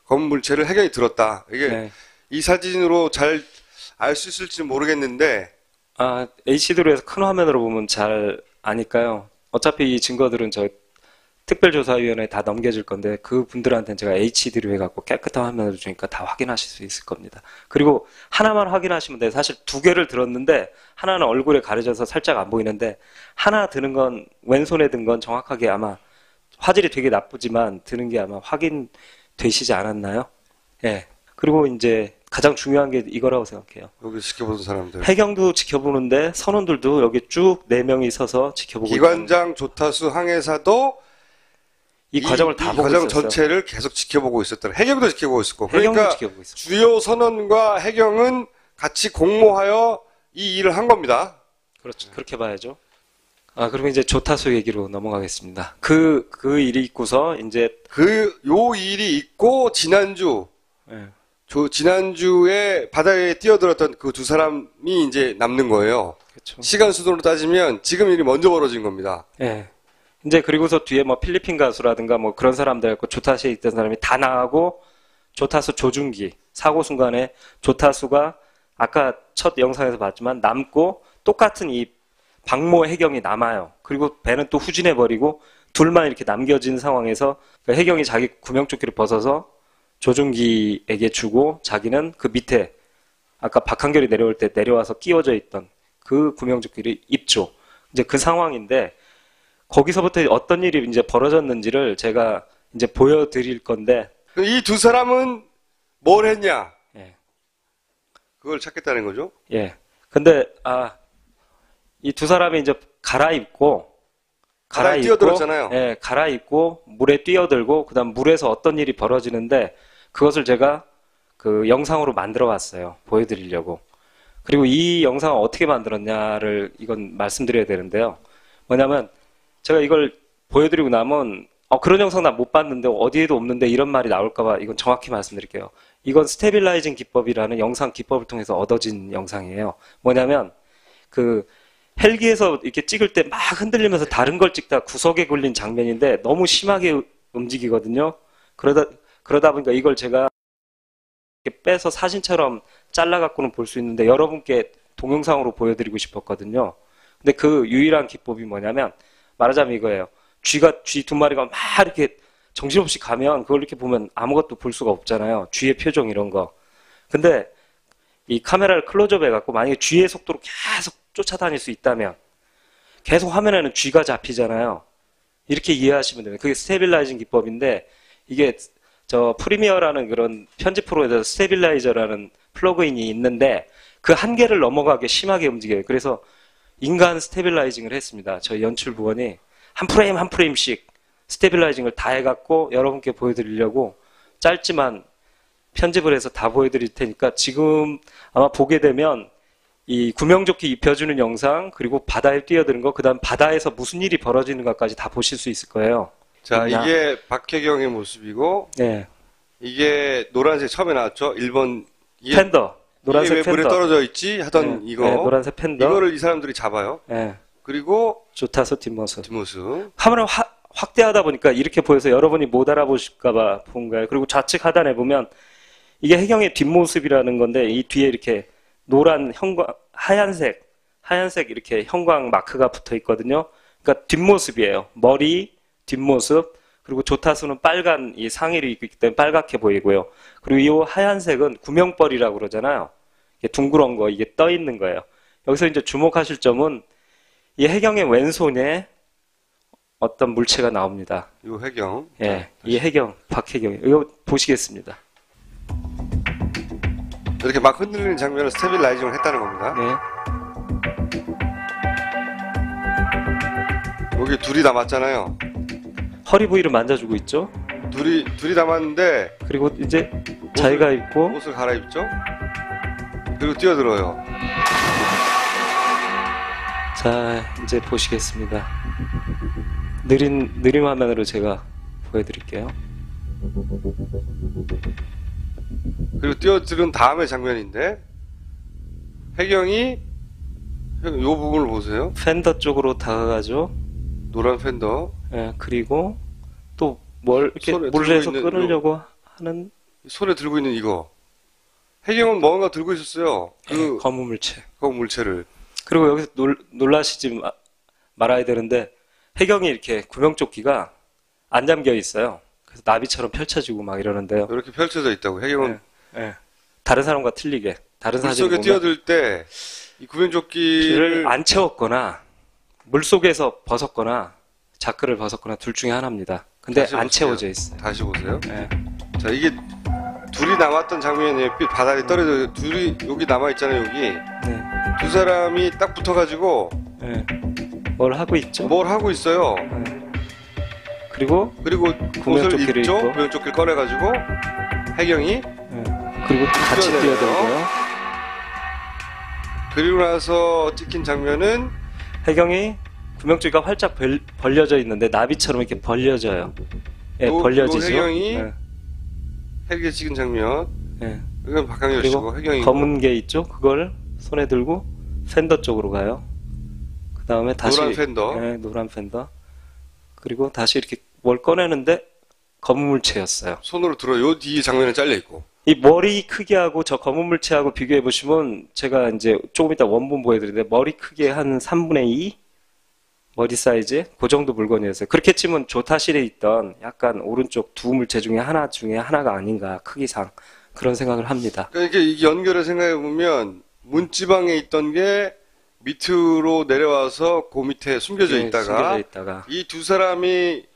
검은 물체를 해경이 들었다. 이게 네. 이 사진으로 잘 알 수 있을지는 모르겠는데 HD로 해서 큰 화면으로 보면 잘 아니까요. 어차피 이 증거들은 저 특별조사위원회에 다 넘겨질 건데 그 분들한테는 제가 HD로 해갖고 깨끗한 화면으로 주니까 다 확인하실 수 있을 겁니다. 그리고 하나만 확인하시면 돼요. 사실 2개를 들었는데 하나는 얼굴에 가려져서 살짝 안 보이는데 하나 드는 건 왼손에 든 건 정확하게 아마 화질이 되게 나쁘지만 드는 게 아마 확인되시지 않았나요? 예. 그리고 이제 가장 중요한 게 이거라고 생각해요. 여기 지켜보는 사람들 해경도 지켜보는데 선원들도 여기 쭉 4명이 서서 지켜보고 기관장, 조타수, 항해사도 이 과정을 다 보고 과정 있었어요. 전체를 계속 지켜보고 있었다. 해경도 지켜보고 있었고 해경도 그러니까 지켜보고 있었어요. 주요 선원과 해경은 같이 공모하여 이 일을 한 겁니다. 그렇죠. 그렇게 봐야죠. 그리고 이제 조타수 얘기로 넘어가겠습니다. 그 일이 있고서 이제 요 일이 있고 지난주 예, 지난주에 바다에 뛰어들었던 그 두 사람이 이제 남는 거예요. 그렇죠. 시간 수도로 따지면 지금 일이 먼저 벌어진 겁니다. 예. 이제 그리고서 뒤에 뭐 필리핀 가수라든가 뭐 그런 사람들 있고 조타시에 있던 사람이 다 나가고 조타수 조준기, 사고 순간에 조타수가 아까 첫 영상에서 봤지만 남고 똑같은 이 박모 해경이 남아요. 그리고 배는 또 후진해버리고 둘만 이렇게 남겨진 상황에서 그 해경이 자기 구명조끼를 벗어서 조준기에게 주고 자기는 그 밑에 아까 박한결이 내려올 때 내려와서 끼워져 있던 그 구명조끼를 입죠. 이제 그 상황인데 거기서부터 어떤 일이 이제 벌어졌는지를 제가 이제 보여드릴 건데 이 두 사람은 뭘 했냐? 예. 그걸 찾겠다는 거죠? 예. 근데 이 두 사람이 이제 바다에 뛰어들었잖아요. 예, 갈아입고 물에 뛰어들고 그다음 물에서 어떤 일이 벌어지는데 그것을 제가 그 영상으로 만들어 왔어요. 보여드리려고. 그리고 이 영상을 어떻게 만들었냐를 이건 말씀드려야 되는데요. 뭐냐면 제가 이걸 보여드리고 나면 그런 영상 나 못 봤는데 어디에도 없는데 이런 말이 나올까봐 이건 정확히 말씀드릴게요. 이건 스테빌라이징 기법이라는 영상 기법을 통해서 얻어진 영상이에요. 뭐냐면 그 헬기에서 이렇게 찍을 때 막 흔들리면서 다른 걸 찍다 구석에 걸린 장면인데 너무 심하게 움직이거든요. 그러다 보니까 이걸 제가 이렇게 빼서 사진처럼 잘라갖고는 볼 수 있는데 여러분께 동영상으로 보여드리고 싶었거든요. 근데 그 유일한 기법이 뭐냐면 말하자면 이거예요. 쥐 두 마리가 막 이렇게 정신없이 가면 그걸 이렇게 보면 아무것도 볼 수가 없잖아요. 쥐의 표정 이런 거. 근데 이 카메라를 클로즈업 해갖고 만약에 쥐의 속도로 계속 쫓아다닐 수 있다면 계속 화면에는 쥐가 잡히잖아요. 이렇게 이해하시면 돼요. 그게 스테빌라이징 기법인데 이게 저 프리미어라는 그런 편집 프로에서 스테빌라이저라는 플러그인이 있는데 그 한계를 넘어가게 심하게 움직여요. 그래서 인간 스테빌라이징을 했습니다. 저희 연출부원이 한 프레임 한 프레임씩 스테빌라이징을 다 해갖고 여러분께 보여드리려고 짧지만 편집을 해서 다 보여드릴 테니까 지금 아마 보게 되면 이 구명조끼 입혀주는 영상 그리고 바다에 뛰어드는 거 그다음 바다에서 무슨 일이 벌어지는가까지 다 보실 수 있을 거예요. 자, 이게 박혜경의 모습이고 네. 이게 노란색 처음에 나왔죠. 1번 팬더 노란색 이게 왜 물에 팬더 떨어져 있지 하던 네, 이거 네, 노란색 팬더 이거를 이 사람들이 잡아요. 네. 그리고 조타수 뒷모습 뒷모습 화면을 확대하다 보니까 이렇게 보여서 여러분이 못 알아보실까봐 본 거예요. 그리고 좌측 하단에 보면 이게 해경의 뒷모습이라는 건데 이 뒤에 이렇게 노란 형광 하얀색 이렇게 형광 마크가 붙어 있거든요. 그러니까 뒷모습이에요. 머리 뒷모습 그리고 조타수는 빨간 이 상의를 입고 있기 때문에 빨갛게 보이고요. 그리고 이 하얀색은 구명벌이라고 그러잖아요. 이게 둥그런 거 이게 떠 있는 거예요. 여기서 이제 주목하실 점은 이 해경의 왼손에 어떤 물체가 나옵니다. 이 해경. 예, 이 해경 박해경 이거 보시겠습니다. 이렇게 막 흔들리는 장면을 스테빌라이징을 했다는 겁니다. 네. 여기 둘이 남았잖아요. 허리 부위를 만져주고 있죠. 둘이 남았는데 그리고 이제 자기가 입고 옷을 갈아입죠. 그리고 뛰어들어요. 자 이제 보시겠습니다. 느린 화면으로 제가 보여드릴게요. 그리고 뛰어들은 다음의 장면인데 해경이 요 부분을 보세요. 팬더 쪽으로 다가가죠. 노란 팬더. 예, 그리고 또 뭘 이렇게 손에 물에서 들고 있는 끊으려고 하는 손에 들고 있는 이거. 해경은 뭔가 들고 있었어요. 그 검은 물체. 물체를. 그리고 여기서 놀라시지 말아야 되는데 해경이 이렇게 구명조끼가 안 잠겨 있어요. 그래서 나비처럼 펼쳐지고 막 이러는데요. 이렇게 펼쳐져 있다고. 해경은 다른 사람과 틀리게 다른 사진을 물속에 보면 뛰어들 때 이 구명조끼를 안 채웠거나 물속에서 벗었거나 자크를 벗었거나 둘 중에 하나입니다. 근데 안 채워져 있어요. 다시 보세요. 네. 자, 이게 둘이 남았던 장면이에요. 바다에 떨어져 둘이 여기 남아 있잖아요. 여기 네. 두 사람이 딱 붙어가지고 네. 뭘 하고 있죠? 뭘 하고 있어요. 네. 그리고 옷을 구명조끼를 입죠. 입고. 구명조끼를 꺼내가지고 해경이 네. 그리고 같이 뛰어내려요. 뛰어들고요. 그리고 나서 찍힌 장면은 해경이 구명조끼가 활짝 벌려져 있는데 나비처럼 이렇게 벌려져요. 예, 벌려지죠. 해경이 네. 헬기에 찍은 장면. 네. 이건 박강렬 그리고 씨고 해경이 검은 게 있죠. 그걸 손에 들고 팬더 쪽으로 가요. 그 다음에 다시 노란 팬더. 네, 노란 팬더. 그리고 다시 이렇게 뭘 꺼내는데 검은 물체였어요. 손으로 들어 요 뒤 장면에 잘려 있고. 이 머리 크기하고 저 검은 물체하고 비교해 보시면 제가 이제 조금 이따 원본 보여드리는데 머리 크기의 한 3분의 2 머리 사이즈 그 정도 물건이었어요. 그렇게 치면 조타실에 있던 약간 오른쪽 두 물체 중에 하나가 아닌가 크기상 그런 생각을 합니다. 그러니까 이게 연결을 생각해 보면 문지방에 있던 게 밑으로 내려와서 그 밑에 숨겨져 네, 있다가 숨겨져 있다가 이 두 사람이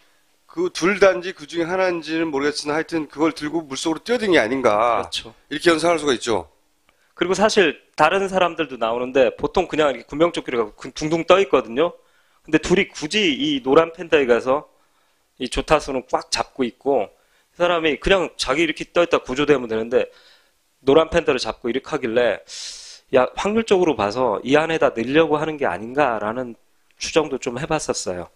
그 둘 단지 그 중에 하나인지는 모르겠으나 하여튼 그걸 들고 물속으로 뛰어든 게 아닌가. 그렇죠. 이렇게 연상할 수가 있죠. 그리고 사실 다른 사람들도 나오는데 보통 그냥 이렇게 구명조끼를 갖고 둥둥 떠 있거든요. 근데 둘이 굳이 이 노란 팬더에 가서 이 조타수는 꽉 잡고 있고 이 사람이 그냥 자기 이렇게 떠 있다 구조되면 되는데 노란 팬더를 잡고 이렇게 하길래 야 확률적으로 봐서 이 안에다 넣으려고 하는 게 아닌가라는 추정도 좀 해봤었어요.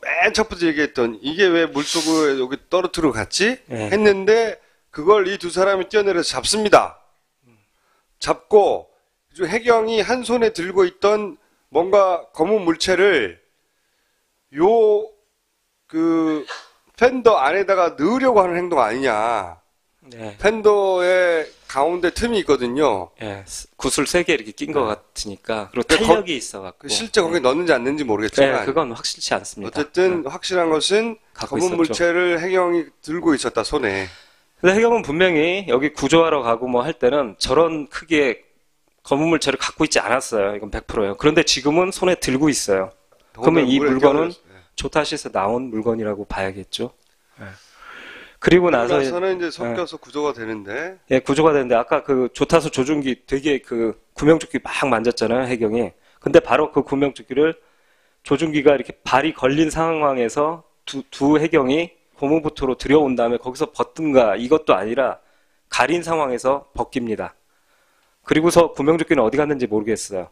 맨 첫부터 얘기했던 이게 왜 물속으로 여기 떨어뜨려 갔지? 네. 했는데 그걸 이 두 사람이 뛰어내려서 잡습니다. 잡고 해경이 한 손에 들고 있던 뭔가 검은 물체를 그 팬더 안에다가 넣으려고 하는 행동 아니냐. 네. 팬더의 가운데 틈이 있거든요. 예, 구슬 3개 이렇게 낀 것 같으니까 그리고 근데 탄력이 있어갖고 실제 거기에 넣는지 안 넣는지 모르겠지만 네, 그건 확실치 않습니다. 어쨌든 확실한 것은 갖고 검은 있었죠. 물체를 해경이 들고 있었다 손에. 근데 해경은 분명히 여기 구조하러 가고 뭐 할 때는 저런 크기의 검은 물체를 갖고 있지 않았어요. 이건 100%예요. 그런데 지금은 손에 들고 있어요. 그러면 이 물에 물건은 뛰어들었어요. 조타시에서 나온 물건이라고 봐야겠죠. 예. 그리고 나서는 이제 섞여서 구조가 되는데 예, 구조가 되는데 아까 그 조타수 조준기 되게 그 구명조끼 막 만졌잖아요, 해경이. 근데 바로 그 구명조끼를 조준기가 이렇게 발이 걸린 상황에서 두 해경이 고무부트로 들여온 다음에 거기서 벗든가 이것도 아니라 가린 상황에서 벗깁니다. 그리고서 구명조끼는 어디 갔는지 모르겠어요.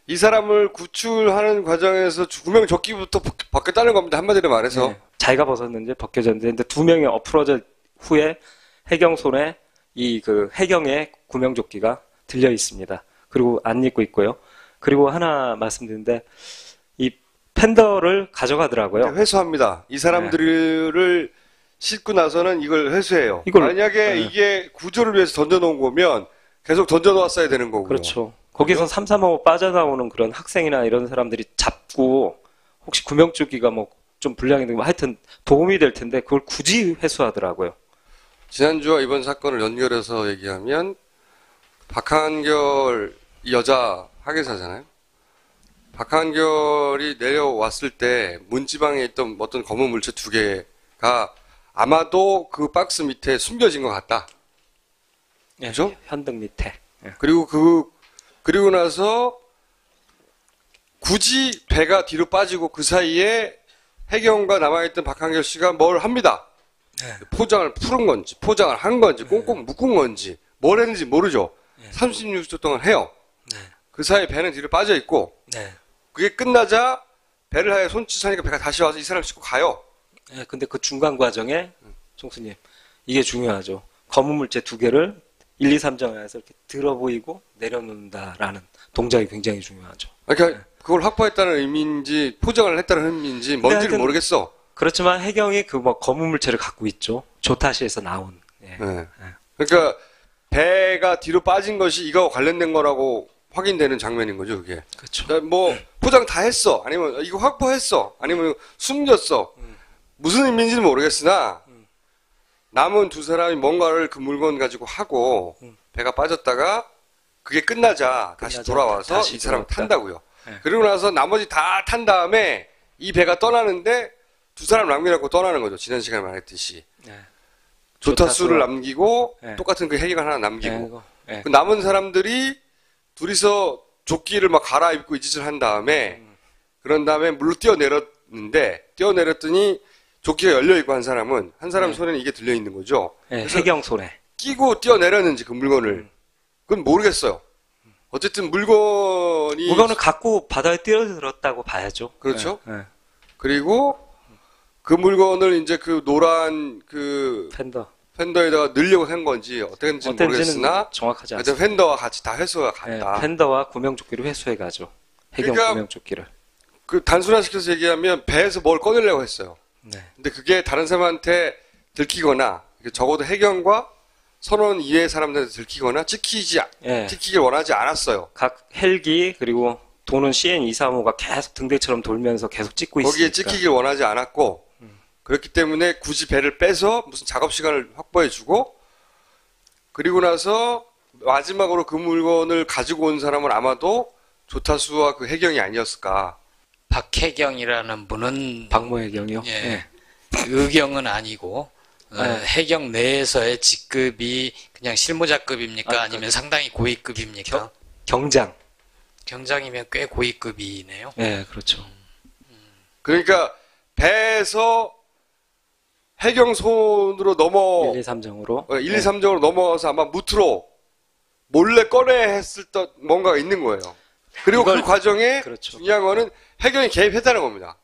이 사람을 구출하는 과정에서 구명조끼부터 벗겼다는 겁니다. 한마디로 말해서. 예, 자기가 벗었는지 벗겨졌는지. 근데 두 명이 엎으러져 후에 해경 손에 이 그 해경의 구명조끼가 들려 있습니다. 그리고 안 입고 있고요. 그리고 하나 말씀드리는데 이 팬더를 가져가더라고요. 회수합니다. 이 사람들을 싣고 나서는 이걸 회수해요. 이걸- 만약에 네. 이게 구조를 위해서 던져놓은 거면 계속 던져놓았어야 되는 거고요. 그렇죠. 거기서 삼삼오오 빠져나오는 그런 학생이나 이런 사람들이 잡고 혹시 구명조끼가 뭐 좀 불량이 되면 하여튼 도움이 될 텐데 그걸 굳이 회수하더라고요. 지난주와 이번 사건을 연결해서 얘기하면 박한결 이 여자 학예사잖아요. 박한결이 내려왔을 때 문지방에 있던 어떤 검은 물체 2개가 아마도 그 박스 밑에 숨겨진 것 같다. 예, 그죠? 현등 밑에. 예. 그리고 나서 굳이 배가 뒤로 빠지고 그 사이에 해경과 남아있던 박한결 씨가 뭘 합니다. 포장을 풀은 건지, 포장을 한 건지, 꽁꽁 묶은 건지, 뭘 했는지 모르죠. 36초 동안 해요. 그 사이에 배는 뒤로 빠져 있고, 그게 끝나자 배를 하에 손짓하니까 배가 다시 와서 이 사람 싣고 가요. 예, 근데 그 중간 과정에 총수님 이게 중요하죠. 검은 물체 2개를 1, 2, 3정에서 이렇게 들어 보이고 내려놓는다라는 동작이 굉장히 중요하죠. 그러니까 그걸 확보했다는 의미인지 포장을 했다는 의미인지 뭔지를 하여튼 모르겠어. 그렇지만 해경이 그 뭐 검은 물체를 갖고 있죠. 조타시에서 나온. 예. 네. 그러니까 배가 뒤로 빠진 것이 이거와 관련된 거라고 확인되는 장면인 거죠, 그게. 그렇죠. 그러니까 뭐 포장 다 했어. 아니면 이거 확보했어. 아니면 숨겼어. 무슨 의미인지는 모르겠으나 남은 두 사람이 뭔가를 그 물건 가지고 하고 배가 빠졌다가 그게 끝나자 다시 돌아와서 다시 이 사람 돌아왔다. 탄다고요. 네. 그리고 나서 나머지 다 탄 다음에 이 배가 떠나는데 두 사람 남겨놓고 떠나는 거죠. 지난 시간에 말했듯이. 예. 조타수를 남기고 네. 똑같은 그 해기가 하나 남기고 예, 이거, 예. 그 남은 사람들이 둘이서 조끼를 막 갈아입고 이 짓을 한 다음에 그런 다음에 물로 뛰어내렸더니 조끼가 열려있고 한 사람 손에는 이게 들려있는 거죠. 예, 그래서 해경 손에. 끼고 뛰어내렸는지 그 물건을 그건 모르겠어요. 어쨌든 물건을 갖고 바다에 뛰어들었다고 봐야죠. 그렇죠. 예, 예. 그리고 그 물건을 이제 그 노란 그 팬더. 팬더에다가 넣으려고 한 건지 어땠는지 모르겠으나 정확하지 하여튼 않습니다. 팬더와 같이 다 회수가 예, 갔다. 팬더와 구명조끼를 회수해 가죠. 해경 그러니까 구명조끼를. 그 단순화시켜서 얘기하면 배에서 뭘 꺼내려고 했어요. 네. 근데 그게 다른 사람한테 들키거나 적어도 해경과 선원 이외의 사람들한테 들키거나 예. 찍히길 원하지 않았어요. 각 헬기 그리고 도는 CN-235가 계속 등대처럼 돌면서 계속 찍고 있으니까. 거기에 찍히길 원하지 않았고 그렇기 때문에 굳이 배를 빼서 무슨 작업 시간을 확보해주고 그리고 나서 마지막으로 그 물건을 가지고 온 사람은 아마도 조타수와 그 해경이 아니었을까. 박해경이라는 분은 박모해경이요? 예. 예. 의경은 아니고 해경 내에서의 직급이 그냥 실무자급입니까? 아니면 상당히 고위급입니까? 경장. 경장이면 꽤 고위급이네요. 네, 그렇죠. 그러니까 배에서 해경 손으로 1, 2, 3정으로. 1, 2, 3정으로 넘어가서 아마 무트로 몰래 꺼내 했을 때 뭔가가 있는 거예요. 그리고 그 과정에 그렇죠. 중요한 거는 해경이 개입했다는 겁니다.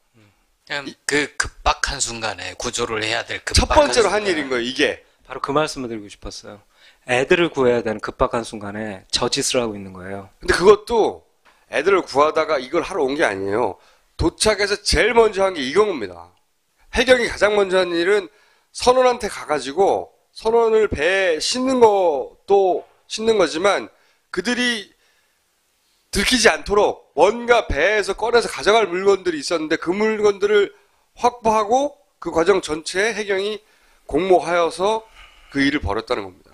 그냥 그 급박한 순간에 구조를 해야 될 첫 급박한 번째로 한 순간에. 일인 거예요, 이게. 바로 그 말씀을 드리고 싶었어요. 애들을 구해야 되는 급박한 순간에 저짓을 하고 있는 거예요. 근데 그것도 애들을 구하다가 이걸 하러 온 게 아니에요. 도착해서 제일 먼저 한 게 이겁니다. 해경이 가장 먼저 한 일은 선원한테 가가지고 선원을 배에 싣는 것도 싣는 거지만 그들이 들키지 않도록 뭔가 배에서 꺼내서 가져갈 물건들이 있었는데 그 물건들을 확보하고 그 과정 전체에 해경이 공모하여서 그 일을 벌였다는 겁니다.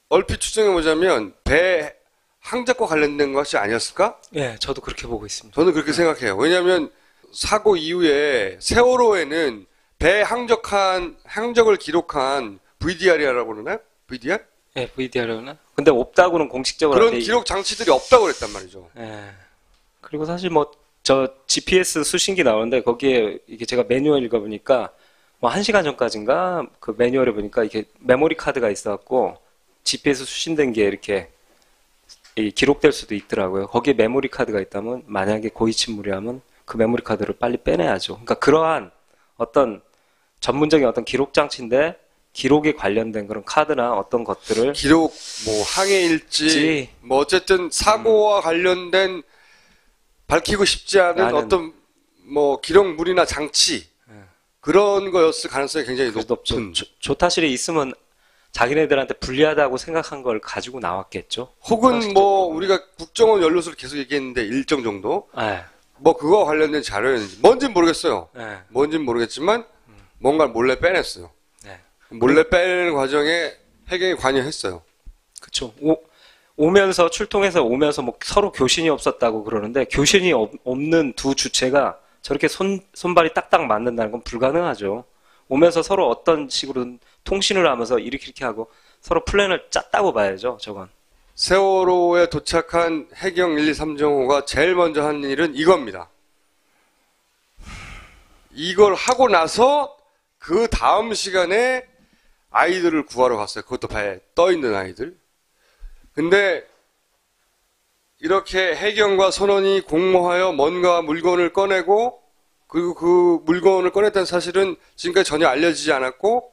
얼핏 추정해보자면 배 항적과 관련된 것이 아니었을까? 예, 저도 그렇게 보고 있습니다. 저는 그렇게 생각해요. 왜냐하면 사고 이후에 세월호에는 배 항적을 기록한 VDR이라고 그러나요? VDR? 예, VDR은. 근데 없다고는 공식적으로. 그런 기록 장치들이 없다고 그랬단 말이죠. 예. 그리고 사실 저 GPS 수신기 나오는데 거기에 이게 제가 매뉴얼 읽어보니까 1시간 전까지인가 그 매뉴얼에 보니까 이게 메모리 카드가 있어갖고 GPS 수신된 게 이렇게 기록될 수도 있더라고요. 거기에 메모리 카드가 있다면 만약에 고의 침몰이라면 그 메모리 카드를 빨리 빼내야죠. 그러니까 그러한 어떤 전문적인 어떤 기록 장치인데 기록에 관련된 그런 카드나 어떤 것들을 기록, 항해일지, 어쨌든 사고와 관련된 밝히고 싶지 않은 어떤 기록물이나 장치 그런 거였을 가능성이 굉장히 높은. 조타실에 있으면 자기네들한테 불리하다고 생각한 걸 가지고 나왔겠죠. 혹은 우리가 국정원 연료소를 계속 얘기했는데 일정 정도 네. 그거와 관련된 자료였는지 뭔지는 모르겠어요. 네. 뭔지는 모르겠지만 뭔가를 몰래 빼냈어요. 네. 몰래 빼내는 과정에 해경이 관여했어요. 그쵸. 오면서 출동해서 오면서 서로 교신이 없었다고 그러는데 교신이 없는 두 주체가 저렇게 손발이 딱딱 맞는다는 건 불가능하죠. 오면서 서로 어떤 식으로 통신을 하면서 이렇게 하고 서로 플랜을 짰다고 봐야죠. 저건. 세월호에 도착한 해경 1, 2, 3정호가 제일 먼저 한 일은 이겁니다. 이걸 하고 나서 그 다음 시간에 아이들을 구하러 갔어요. 그것도 배에 떠있는 아이들. 근데 이렇게 해경과 선원이 공모하여 뭔가 물건을 꺼내고 그리고 그 물건을 꺼냈다는 사실은 지금까지 전혀 알려지지 않았고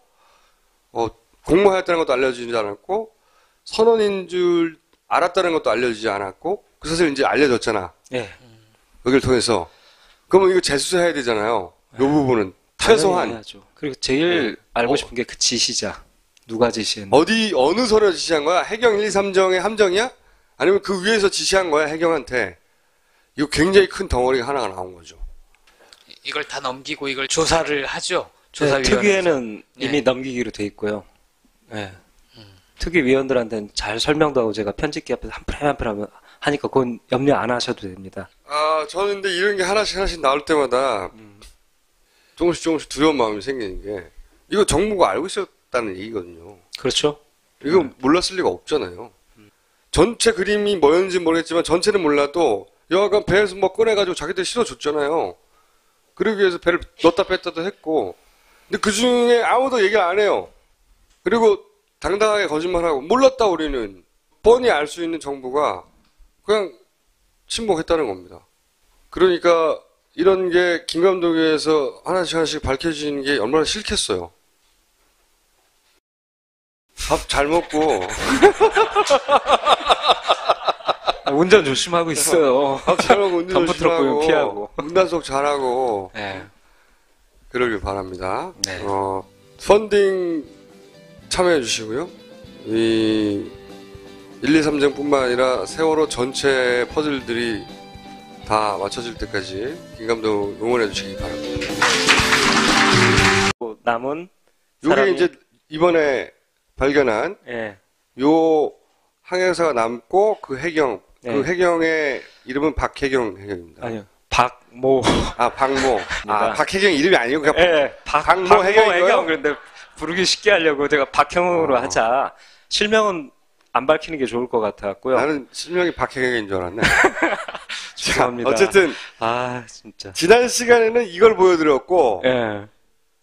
공모하였다는 것도 알려지지 않았고 선원인 줄 알았다는 것도 알려지지 않았고 그 사실 이제 알려졌잖아. 예. 여기를 통해서. 그러면 이거 재수해야 되잖아요. 이 부분은 최소한 해야죠. 그리고 제일 알고 싶은 게 그 지시자. 누가 지시했나? 어느 서류에 지시한 거야? 해경 1, 2, 3정의 함정이야? 아니면 그 위에서 지시한 거야, 해경한테? 이거 굉장히 큰 덩어리가 하나가 나온 거죠. 이걸 다 넘기고 이걸 조사를 하죠. 네, 조사위원회에서. 특위에는 네. 이미 넘기기로 돼 있고요. 네. 특위위원들한테는 잘 설명도 하고 제가 편집기 앞에서 한 프레임 한 프레임 하니까 그건 염려 안 하셔도 됩니다. 저는 근데 이런 게 하나씩 나올 때마다 조금씩 두려운 마음이 생기는 게 이거 정부가 알고 있었다는 얘기거든요. 그렇죠? 이거 몰랐을 리가 없잖아요. 전체 그림이 뭐였는지 모르겠지만 전체는 몰라도 여하간 배에서 꺼내가지고 자기들 실어줬잖아요. 그러기 위해서 배를 넣었다 뺐다도 했고 근데 그 중에 아무도 얘기를 안 해요. 그리고 당당하게 거짓말하고 몰랐다 우리는 뻔히 알 수 있는 정부가 그냥 침묵했다는 겁니다. 그러니까 이런 게 김 감독에서 하나씩 밝혀지는 게 얼마나 싫겠어요. 밥 잘 먹고 운전 조심하고 있어요. 밥 잘 먹고 운전 덤프 트럭 보면 조심하고 피하고. 문단속 잘하고 네. 그러길 바랍니다. 네. 펀딩 참여해 주시고요. 이 1, 2, 3장뿐만 아니라 세월호 전체 퍼즐들이 다 맞춰질 때까지 김 감독 응원해 주시기 바랍니다. 남은 요게 사람이- 이제 이번에 발견한 예. 요 항해사가 남고 그 해경, 그 네. 해경의 이름은 박해경 해경입니다. 아니요. 박모. 아, 박모. 아, 예. 박해경 이름이 아니고 그냥 예. 박모 해경인가요? 해경. 그런데 부르기 쉽게 하려고 제가 박형으로 하자. 실명은 안 밝히는 게 좋을 것 같았고요. 나는 실명이 박해경인 줄 알았네. 죄송합니다. 어쨌든 아, 진짜. 지난 시간에는 이걸 보여드렸고 예.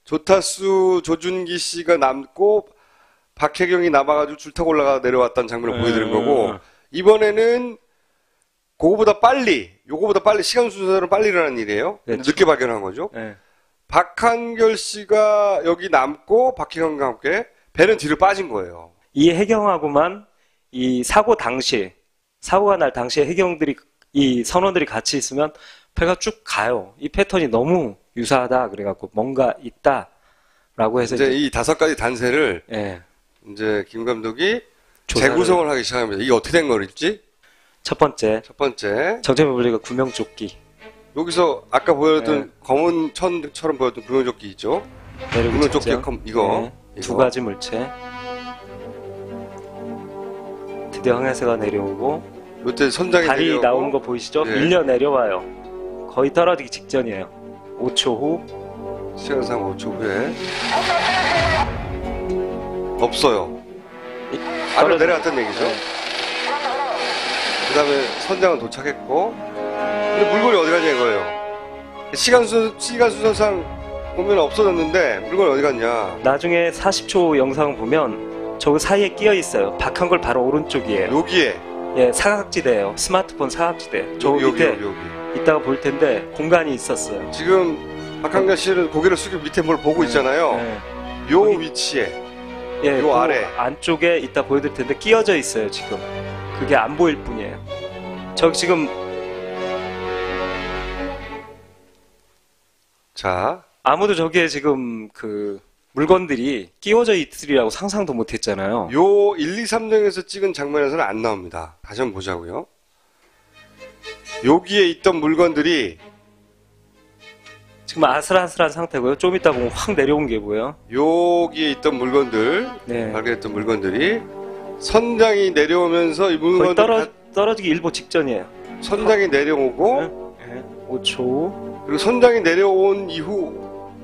조타수 조준기 씨가 남고 박해경이 남아가지고 줄 타고 올라가 내려왔다는 장면을 보여드린 거고 이번에는 그거보다 빨리 요거보다 빨리 시간 순서대로 빨리 일어난 일이에요. 그렇죠. 늦게 발견한 거죠. 예. 박한결 씨가 여기 남고 박해경과 함께 배는 뒤로 빠진 거예요. 이 해경하고만 이 사고 당시, 사고가 날 당시에 해경들이, 이 선원들이 같이 있으면 배가 쭉 가요. 이 패턴이 너무 유사하다. 그래갖고 뭔가 있다라고 해서 이제 이 5가지 단세를 예. 이제 김 감독이 조사를- 재구성을 하기 시작합니다. 이게 어떻게 된 거일지? 첫 번째, 첫 번째, 정체불 분리가 구명조끼. 여기서 아까 보여줬던 네. 검은 천처럼 보였던 구명조끼 있죠? 내리고 구명조끼 직전. 이거. 네. 두 가지 물체. 드디어 항해사가 내려오고 이때 선장이 다리 내려오고 나오는 거 보이시죠? 네. 밀려 내려와요. 거의 떨어지기 직전이에요. 5초 후 시간상 5초 후에 없어요. 아래로 내려갔다는 얘기죠. 네. 그 다음에 선장은 도착했고 근데 물건이 어디 갔냐 이거예요. 시간 순서상 보면 없어졌는데 물건이 어디 갔냐. 나중에 40초 영상 보면 저 사이에 끼어 있어요. 박한 걸 바로 오른쪽이에요. 여기에 예, 사각지대예요. 스마트폰 사각지대. 저 밑에 여기. 이따가 볼 텐데 공간이 있었어요. 지금 박한결 씨는 고개를 숙이고 밑에 뭘 보고 있잖아요. 예. 요 거기- 위치에 예, 요 그 아래. 안쪽에 이따 보여드릴 텐데 끼어져 있어요 지금. 그게 안 보일 뿐이에요. 저기 지금 자 아무도 저기에 지금 그 물건들이 끼워져 있으리라고 상상도 못했잖아요. 요 1, 2, 3등에서 찍은 장면에서는 안 나옵니다. 다시 한번 보자고요. 여기에 있던 물건들이 지금 아슬아슬한 상태고요. 좀 이따 보면 확 내려온 게 보여요. 여기에 있던 물건들 네. 발견했던 물건들이 선장이 내려오면서 이 거의 물건들 떨어지기 일보 직전이에요. 선장이 내려오고 네. 5초. 그리고 선장이 내려온 이후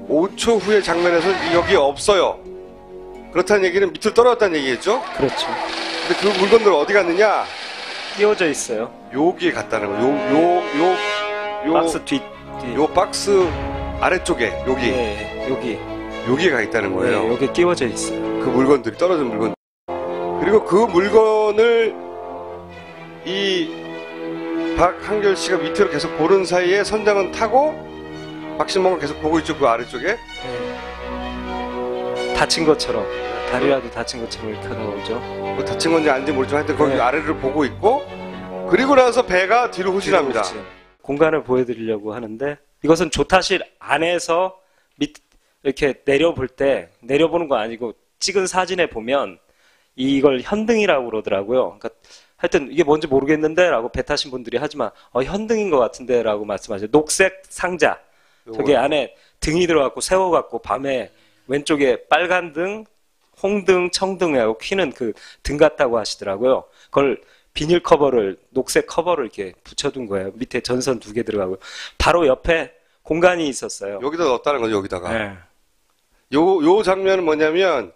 5초 후의 장면에서 여기에 없어요. 그렇다는 얘기는 밑으로 떨어졌다는 얘기겠죠? 그렇죠. 근데 그 물건들 어디 갔느냐? 끼워져 있어요. 여기에 갔다는 거예요. 박스 뒤. 요 박스 아래쪽에 여기 네, 여기. 여기에 가 있다는 거예요. 네, 여기 끼워져 있어요. 그 물건들이 떨어진 물건. 그리고 그 물건을 이 박한결 씨가 밑으로 계속 보는 사이에 선장은 타고 박신봉을 계속 보고 있죠. 그 아래쪽에. 네. 다친 것처럼 다리라도 다친 것처럼 이렇게 나오죠. 뭐 다친 건지 아닌지 모르지만 하여튼 거기 네. 아래를 보고 있고 그리고 나서 배가 뒤로 후진합니다. 공간을 보여드리려고 하는데 이것은 조타실 안에서 이렇게 내려볼 때 내려보는 거 아니고 찍은 사진에 보면 이걸 현등이라고 그러더라고요. 그러니까 하여튼 이게 뭔지 모르겠는데 라고 배 타신 분들이 하지만 현등인 것 같은데 라고 말씀하세요. 녹색 상자 저기 안에 등이 들어갔고 세워갖고 밤에 왼쪽에 빨간 등, 홍등, 청등하고 퀴는 그 등 같다고 하시더라고요. 그걸 비닐 커버를, 녹색 커버를 이렇게 붙여둔 거예요. 밑에 전선 2개 들어가고. 바로 옆에 공간이 있었어요. 여기다 넣었다는 거죠. 여기다가. 네. 요 장면은 뭐냐면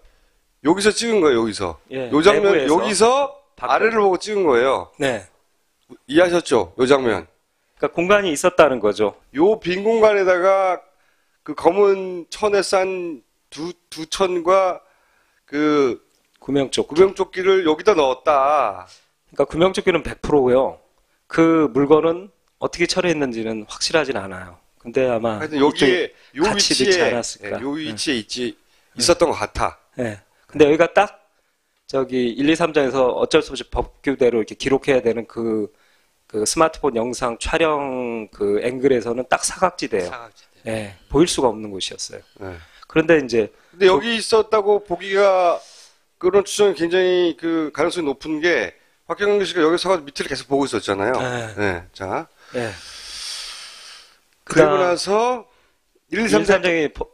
여기서 찍은 거예요. 여기서. 예, 요 장면 내부에서 여기서 바꿔. 아래를 보고 찍은 거예요. 네. 이해하셨죠? 요 장면. 그러니까 공간이 있었다는 거죠. 요 빈 공간에다가 그 검은 천에 싼 두 천과 그 구명조끼. 구명조끼를 여기다 넣었다. 그러니까 구명조끼는 100%고요. 그 물건은 어떻게 처리했는지는 확실하진 않아요. 근데 아마 하여튼 여기에 요 같이 넣지 위치에 않았을까. 요 위치에 있었던 것 같아. 네. 근데 여기가 딱 저기 1, 2, 3장에서 어쩔 수 없이 법규대로 이렇게 기록해야 되는 그 스마트폰 영상 촬영 그 앵글에서는 딱 사각지대예요. 사각지대. 네. 보일 수가 없는 곳이었어요. 네. 그런데 이제 근데 여기 있었다고 보기가 그런 추정이 굉장히 그 가능성이 높은 게 박경영 씨가 여기 서서 밑을 계속 보고 있었잖아요. 네. 네. 자. 예. 그리고 나서 1, 2, 3, 4 123정이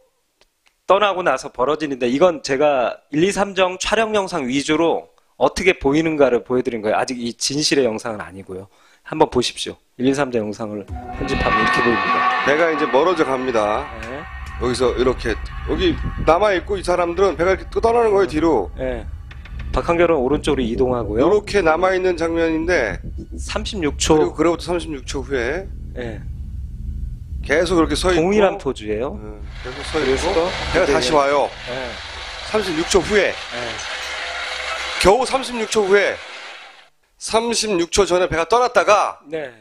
떠나고 나서 벌어지는데 이건 제가 1, 2, 3정 촬영 영상 위주로 어떻게 보이는가를 보여드린 거예요. 아직 이 진실의 영상은 아니고요. 한번 보십시오. 1, 2, 3정 영상을 편집하면 이렇게 보입니다. 배가 이제 멀어져 갑니다. 네. 여기서 이렇게 여기 남아있고 이 사람들은 배가 이렇게 또 떠나는 거예요, 뒤로. 네. 박한결은 오른쪽으로 이동하고요. 이렇게 남아있는 장면인데 36초. 그리고 그로부터 36초 후에 네. 계속 그렇게 서 있고 동일한 포즈예요. 계속 서 그래서 있고 배가 다시 와요. 네. 36초 후에 네. 겨우 36초 후에 36초 전에 배가 떠났다가 네.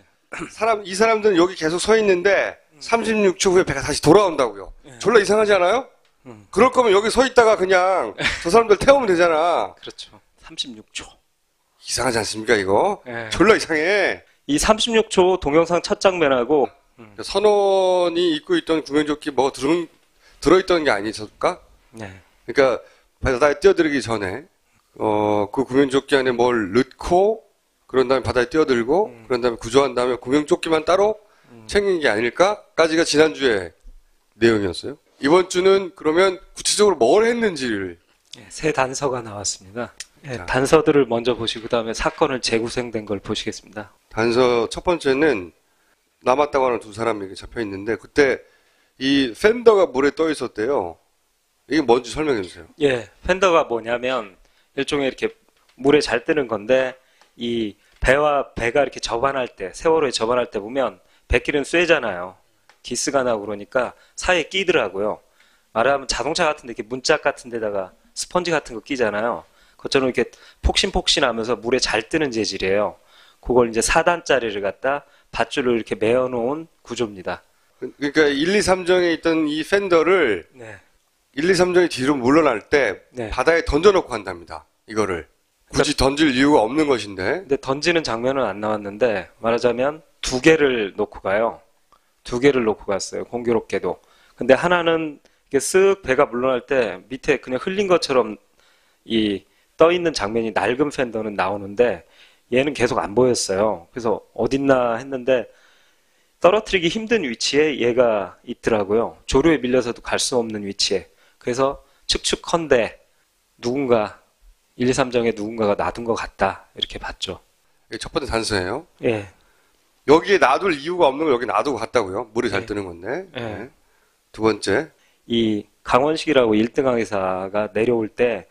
이 사람들은 여기 계속 서 있는데 36초 후에 배가 다시 돌아온다고요. 졸라 이상하지 않아요? 그럴 거면 여기 서 있다가 그냥 저 사람들 태우면 되잖아. 그렇죠. 36초. 이상하지 않습니까 이거? 네. 졸라 이상해. 이 36초 동영상 첫 장면하고 선원이 입고 있던 구명조끼 뭐가 들어있던 게 아니었을까? 네. 그러니까 바다에 뛰어들기 전에 그 구명조끼 안에 뭘 넣고 그런 다음에 바다에 뛰어들고 그런 다음에 구조한 다음에 구명조끼만 따로 챙긴 게 아닐까까지가 지난주에 내용이었어요. 이번 주는 그러면 구체적으로 뭘 했는지를 새 단서가 나왔습니다. 네, 단서들을 먼저 보시고 그다음에 사건을 재구성된 걸 보시겠습니다. 단서 첫 번째는 남았다고 하는 두 사람이 잡혀 있는데 그때 이 팬더가 물에 떠 있었대요. 이게 뭔지 설명해 주세요. 예, 팬더가 뭐냐면 일종의 이렇게 물에 잘 뜨는 건데 이 배가 이렇게 접안할 때 세월호에 접안할 때 보면 배길은 쇠잖아요. 기스가 나고 그러니까 사이에 끼더라고요. 말하면 자동차 같은데 이렇게 문짝 같은 데다가 스펀지 같은 거 끼잖아요. 그것처럼 이렇게 폭신폭신하면서 물에 잘 뜨는 재질이에요. 그걸 이제 4단짜리를 갖다 밧줄로 이렇게 메어놓은 구조입니다. 그러니까 1, 2, 3정에 있던 이 팬더를 네. 1, 2, 3정이 뒤로 물러날 때 네. 바다에 던져놓고 한답니다. 이거를. 굳이 던질 이유가 없는 것인데. 근데 던지는 장면은 안 나왔는데 말하자면 두 개를 놓고 가요. 두 개를 놓고 갔어요. 공교롭게도. 근데 하나는 이렇게 쓱 배가 물러날 때 밑에 그냥 흘린 것처럼 이 떠 있는 장면이 낡은 팬더는 나오는데 얘는 계속 안 보였어요. 그래서 어딨나 했는데 떨어뜨리기 힘든 위치에 얘가 있더라고요. 조류에 밀려서도 갈 수 없는 위치에. 그래서 측측컨대 누군가 1, 2, 3정에 누군가가 놔둔 것 같다. 이렇게 봤죠. 이게 첫 번째 단서예요. 예. 여기에 놔둘 이유가 없는 걸 여기 놔두고 갔다고요. 물이 잘 네. 뜨는 건데. 네. 네. 두 번째. 이 강원식이라고 1등 항해사가 내려올 때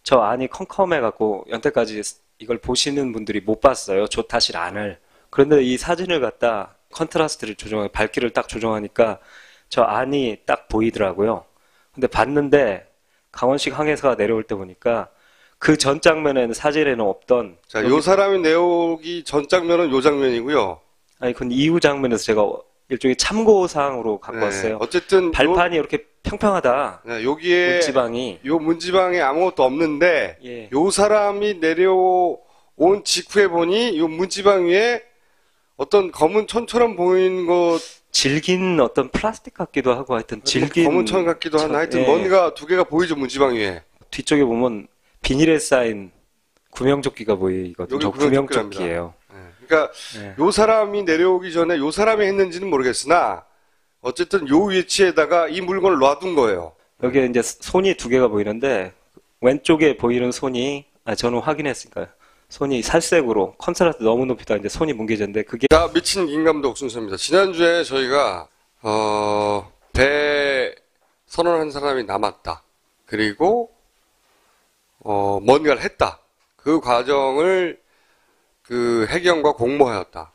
저 안이 컴컴해갖고 여태까지 이걸 보시는 분들이 못 봤어요. 조타실 안을. 그런데 이 사진을 갖다 컨트라스트를 조정하고 밝기를 딱 조정하니까 저 안이 딱 보이더라고요. 근데 봤는데 강원식 항해사가 내려올 때 보니까 그 전 장면에는 사진에는 없던 자, 요 사람이 내오기 전 장면은 요 장면이고요. 아니 그건 이후 장면에서 제가 일종의 참고사항으로 갖고 왔어요. 어쨌든 발판이 이렇게 평평하다. 여기에 문지방이 요 문지방에 아무것도 없는데 예. 요 사람이 내려온 직후에 보니 요 문지방 위에 어떤 검은 천처럼 보이는 것 질긴 어떤 플라스틱 같기도 하고 하여튼 질긴 검은 천 같기도 한 하여튼 예. 뭔가 두 개가 보이죠 문지방 위에. 뒤쪽에 보면 비닐에 쌓인 구명조끼가 보이거든요. 여기 저 구명조끼예요. 그러니까 예. 요 사람이 내려오기 전에 요 사람이 했는지는 모르겠으나 어쨌든 요 위치에다가 이 물건을 놔둔 거예요. 여기에 이제 손이 두 개가 보이는데 왼쪽에 보이는 손이 저는 확인했으니까요. 손이 살색으로 컨트라스트 너무 높이다 이제 손이 뭉개졌는데 그게 자, 미친 임감독 순서입니다. 지난주에 저희가 배 선원한 사람이 남았다. 그리고 뭔가를 했다. 그 과정을 그 해경과 공모하였다.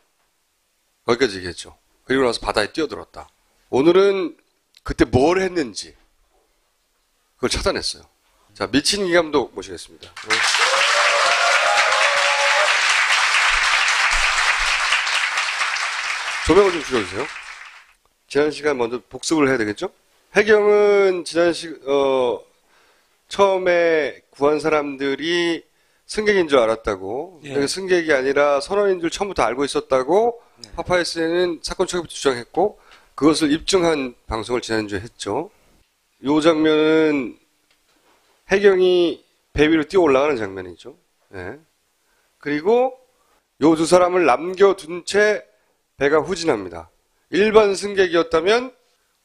거기까지 얘기했죠. 그리고 나서 바다에 뛰어들었다. 오늘은 그때 뭘 했는지 그걸 찾아냈어요. 자, 미친 임감독 모시겠습니다. 조명을 좀 줄여주세요. 지난 시간 먼저 복습을 해야 되겠죠? 해경은 처음에 구한 사람들이 승객인 줄 알았다고. 예. 근데 승객이 아니라 선원인 줄 처음부터 알고 있었다고 파파이스는 사건 초기부터 주장했고 그것을 입증한 방송을 지난주에 했죠. 요 장면은 해경이 배 위로 뛰어 올라가는 장면이죠. 예. 그리고 요 두 사람을 남겨둔 채 배가 후진합니다. 일반 승객이었다면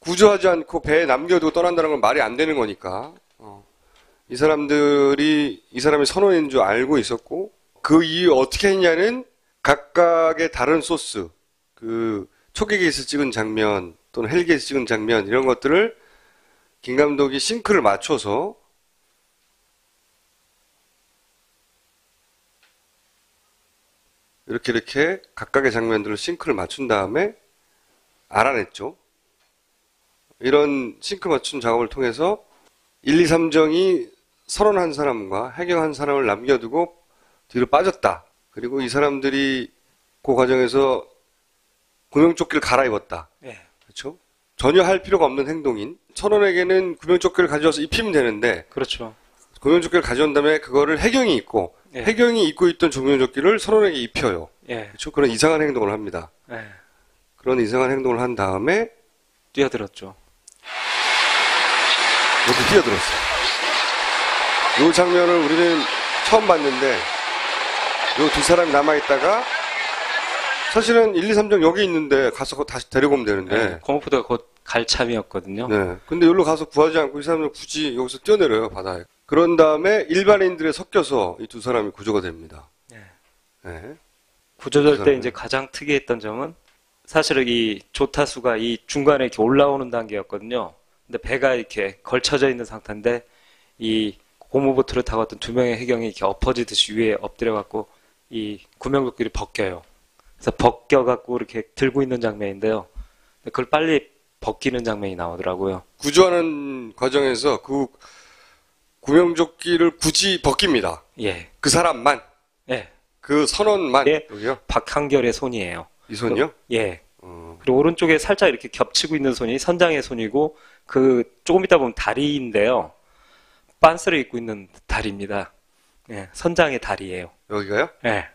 구조하지 않고 배에 남겨두고 떠난다는 건 말이 안 되는 거니까. 이 사람들이 이 사람이 선원인 줄 알고 있었고 그 이유 어떻게 했냐는 각각의 다른 소스, 그 초계기에서 찍은 장면 또는 헬기에서 찍은 장면 이런 것들을 김 감독이 싱크를 맞춰서 이렇게 각각의 장면들을 싱크를 맞춘 다음에 알아냈죠. 이런 싱크 맞춘 작업을 통해서 1, 2, 3정이 선원 한 사람과 해경 한 사람을 남겨두고 뒤로 빠졌다. 그리고 이 사람들이 그 과정에서 구명조끼를 갈아입었다. 예. 그렇죠? 전혀 할 필요가 없는 행동인 선원에게는 구명조끼를 가져와서 입히면 되는데 그렇죠. 구명조끼를 가져온 다음에 그거를 해경이 입고 예. 해경이 입고 있던 구명조끼를 선원에게 입혀요. 예. 그렇죠? 그런 이상한 행동을 합니다. 예. 그런 이상한 행동을 한 다음에 뛰어들었죠. 이렇게 뛰어들었어요. 이 장면을 우리는 처음 봤는데 이 두 사람이 남아있다가 사실은 1, 2, 3정 여기 있는데 가서 다시 데리고 오면 되는데 예. 공무부대가 곧 갈 참이었거든요. 네. 근데 여기로 가서 구하지 않고 이 사람들 굳이 여기서 뛰어내려요, 바다에. 그런 다음에 일반인들에 섞여서 이 두 사람이 구조가 됩니다. 예. 네. 구조될 때 그래서- 이제 가장 특이했던 점은 사실은 이 조타수가 이 중간에 이렇게 올라오는 단계였거든요. 근데 배가 이렇게 걸쳐져 있는 상태인데 이 고무보트를 타고 왔던 두 명의 해경이 이렇게 엎어지듯이 위에 엎드려갖고 이 구명조끼를 벗겨요. 그래서 벗겨갖고 이렇게 들고 있는 장면인데요. 근데 그걸 빨리 벗기는 장면이 나오더라고요. 구조하는 과정에서 그 구명조끼를 굳이 벗깁니다. 예. 그 사람만, 예. 그 선원만. 예. 여기요? 박한결의 손이에요. 이 손이요? 예. 그리고 오른쪽에 살짝 이렇게 겹치고 있는 손이 선장의 손이고 그 조금 이따 보면 다리인데요. 빤스를 입고 있는 다리입니다. 예, 선장의 다리예요. 여기가요? 예.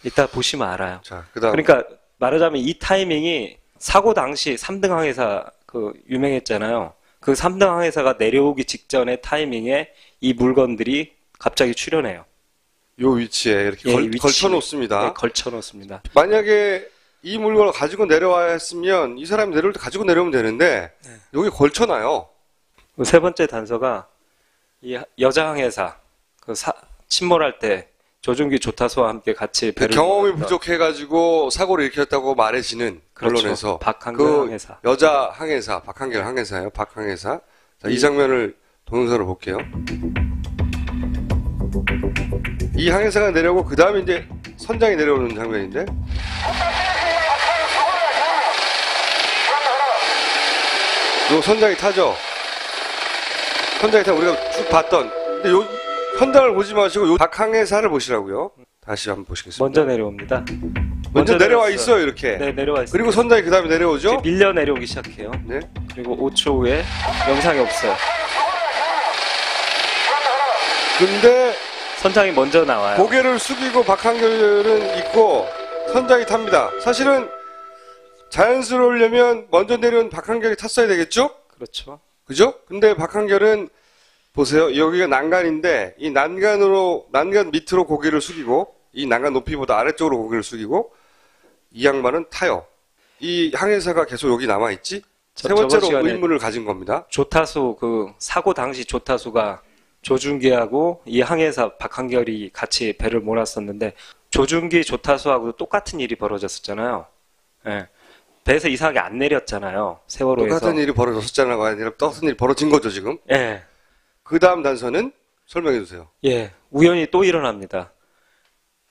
이따 보시면 알아요. 자, 그 다음. 그러니까 말하자면 이 타이밍이 사고 당시 3등 항해사 그 유명했잖아요. 그 3등 항해사가 내려오기 직전의 타이밍에 이 물건들이 갑자기 출현해요. 요 위치에 이렇게 예, 이 위치에. 걸쳐놓습니다. 네, 걸쳐놓습니다. 만약에 이 물건을 가지고 내려와야 했으면 이 사람이 내려올 때 가지고 내려오면 되는데 네. 여기 걸쳐놔요. 그세 번째 단서가 이 여자 항해사 그 침몰할 때 조준기 조타수와 함께 같이 배를 경험이 몰았던 부족해가지고 사고를 일으켰다고 말해지는 그렇죠. 언론에서 박한결 그 항해사. 여자 항해사 박한결 항해사예요. 박항해사. 자, 이 장면을 동영상으로 볼게요. 이 항해사가 내려오고 그 다음에 이제 선장이 내려오는 장면인데 요 선장이 타죠. 선장이 타고 우리가 쭉 봤던 근데 요 선장을 보지 마시고 요 박항해사를 보시라고요. 다시 한번 보시겠습니다. 먼저 내려옵니다. 먼저 내려와 내려왔어요. 있어요 이렇게. 네, 내려와 있어요. 그리고 선장이 그 다음에 내려오죠. 이제 밀려 내려오기 시작해요. 네. 그리고 5초 후에 영상이 없어요. 근데 선장이 먼저 나와요. 고개를 숙이고 박한결은 있고 선장이 탑니다. 사실은 자연스러우려면 먼저 내려온 박한결이 탔어야 되겠죠? 그렇죠. 그죠? 근데 박한결은 보세요. 여기가 난간인데 이 난간 밑으로 고개를 숙이고 이 난간 높이보다 아래쪽으로 고개를 숙이고 이 양반은 타요. 이 항해사가 계속 여기 남아있지? 세 저번 번째로 시간에 의문을 가진 겁니다. 조타수 그 사고 당시 조타수가 조준기하고 이 항해사 박한결이 같이 배를 몰았었는데 조준기 조타수하고 똑같은 일이 벌어졌었잖아요. 예. 배에서 이상하게 안 내렸잖아요. 세월호에서. 똑같은 일이 벌어졌었잖아요. 아니라 똑같은 일이 벌어진 거죠 지금. 예. 그 다음 단서는 설명해 주세요. 예. 우연히 또 일어납니다.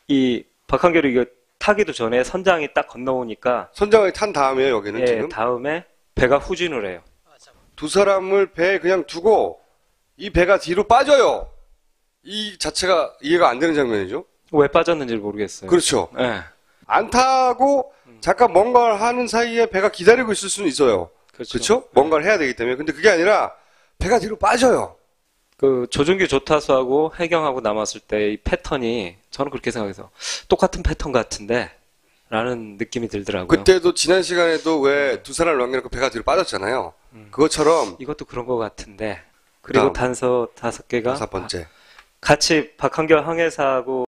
이 박한결이 이거 타기도 전에 선장이 딱 건너오니까 선장이 탄 다음에 여기는 예, 지금 다음에 배가 후진을 해요. 두 사람을 배에 그냥 두고 이 배가 뒤로 빠져요. 이 자체가 이해가 안 되는 장면이죠. 왜 빠졌는지 모르겠어요. 그렇죠. 예. 안 타고 잠깐 뭔가를 하는 사이에 배가 기다리고 있을 수는 있어요. 그렇죠? 뭔가를 해야 되기 때문에. 근데 그게 아니라 배가 뒤로 빠져요. 그 조준기 조타수하고 해경하고 남았을 때 이 패턴이 저는 그렇게 생각해서 똑같은 패턴 같은데 라는 느낌이 들더라고요. 그때도 지난 시간에도 왜 두 사람을 남겨놓고 배가 뒤로 빠졌잖아요. 그것처럼 이것도 그런 것 같은데. 그리고 그다음. 단서 5개가 다섯 번째. 같이 박한결 항해사하고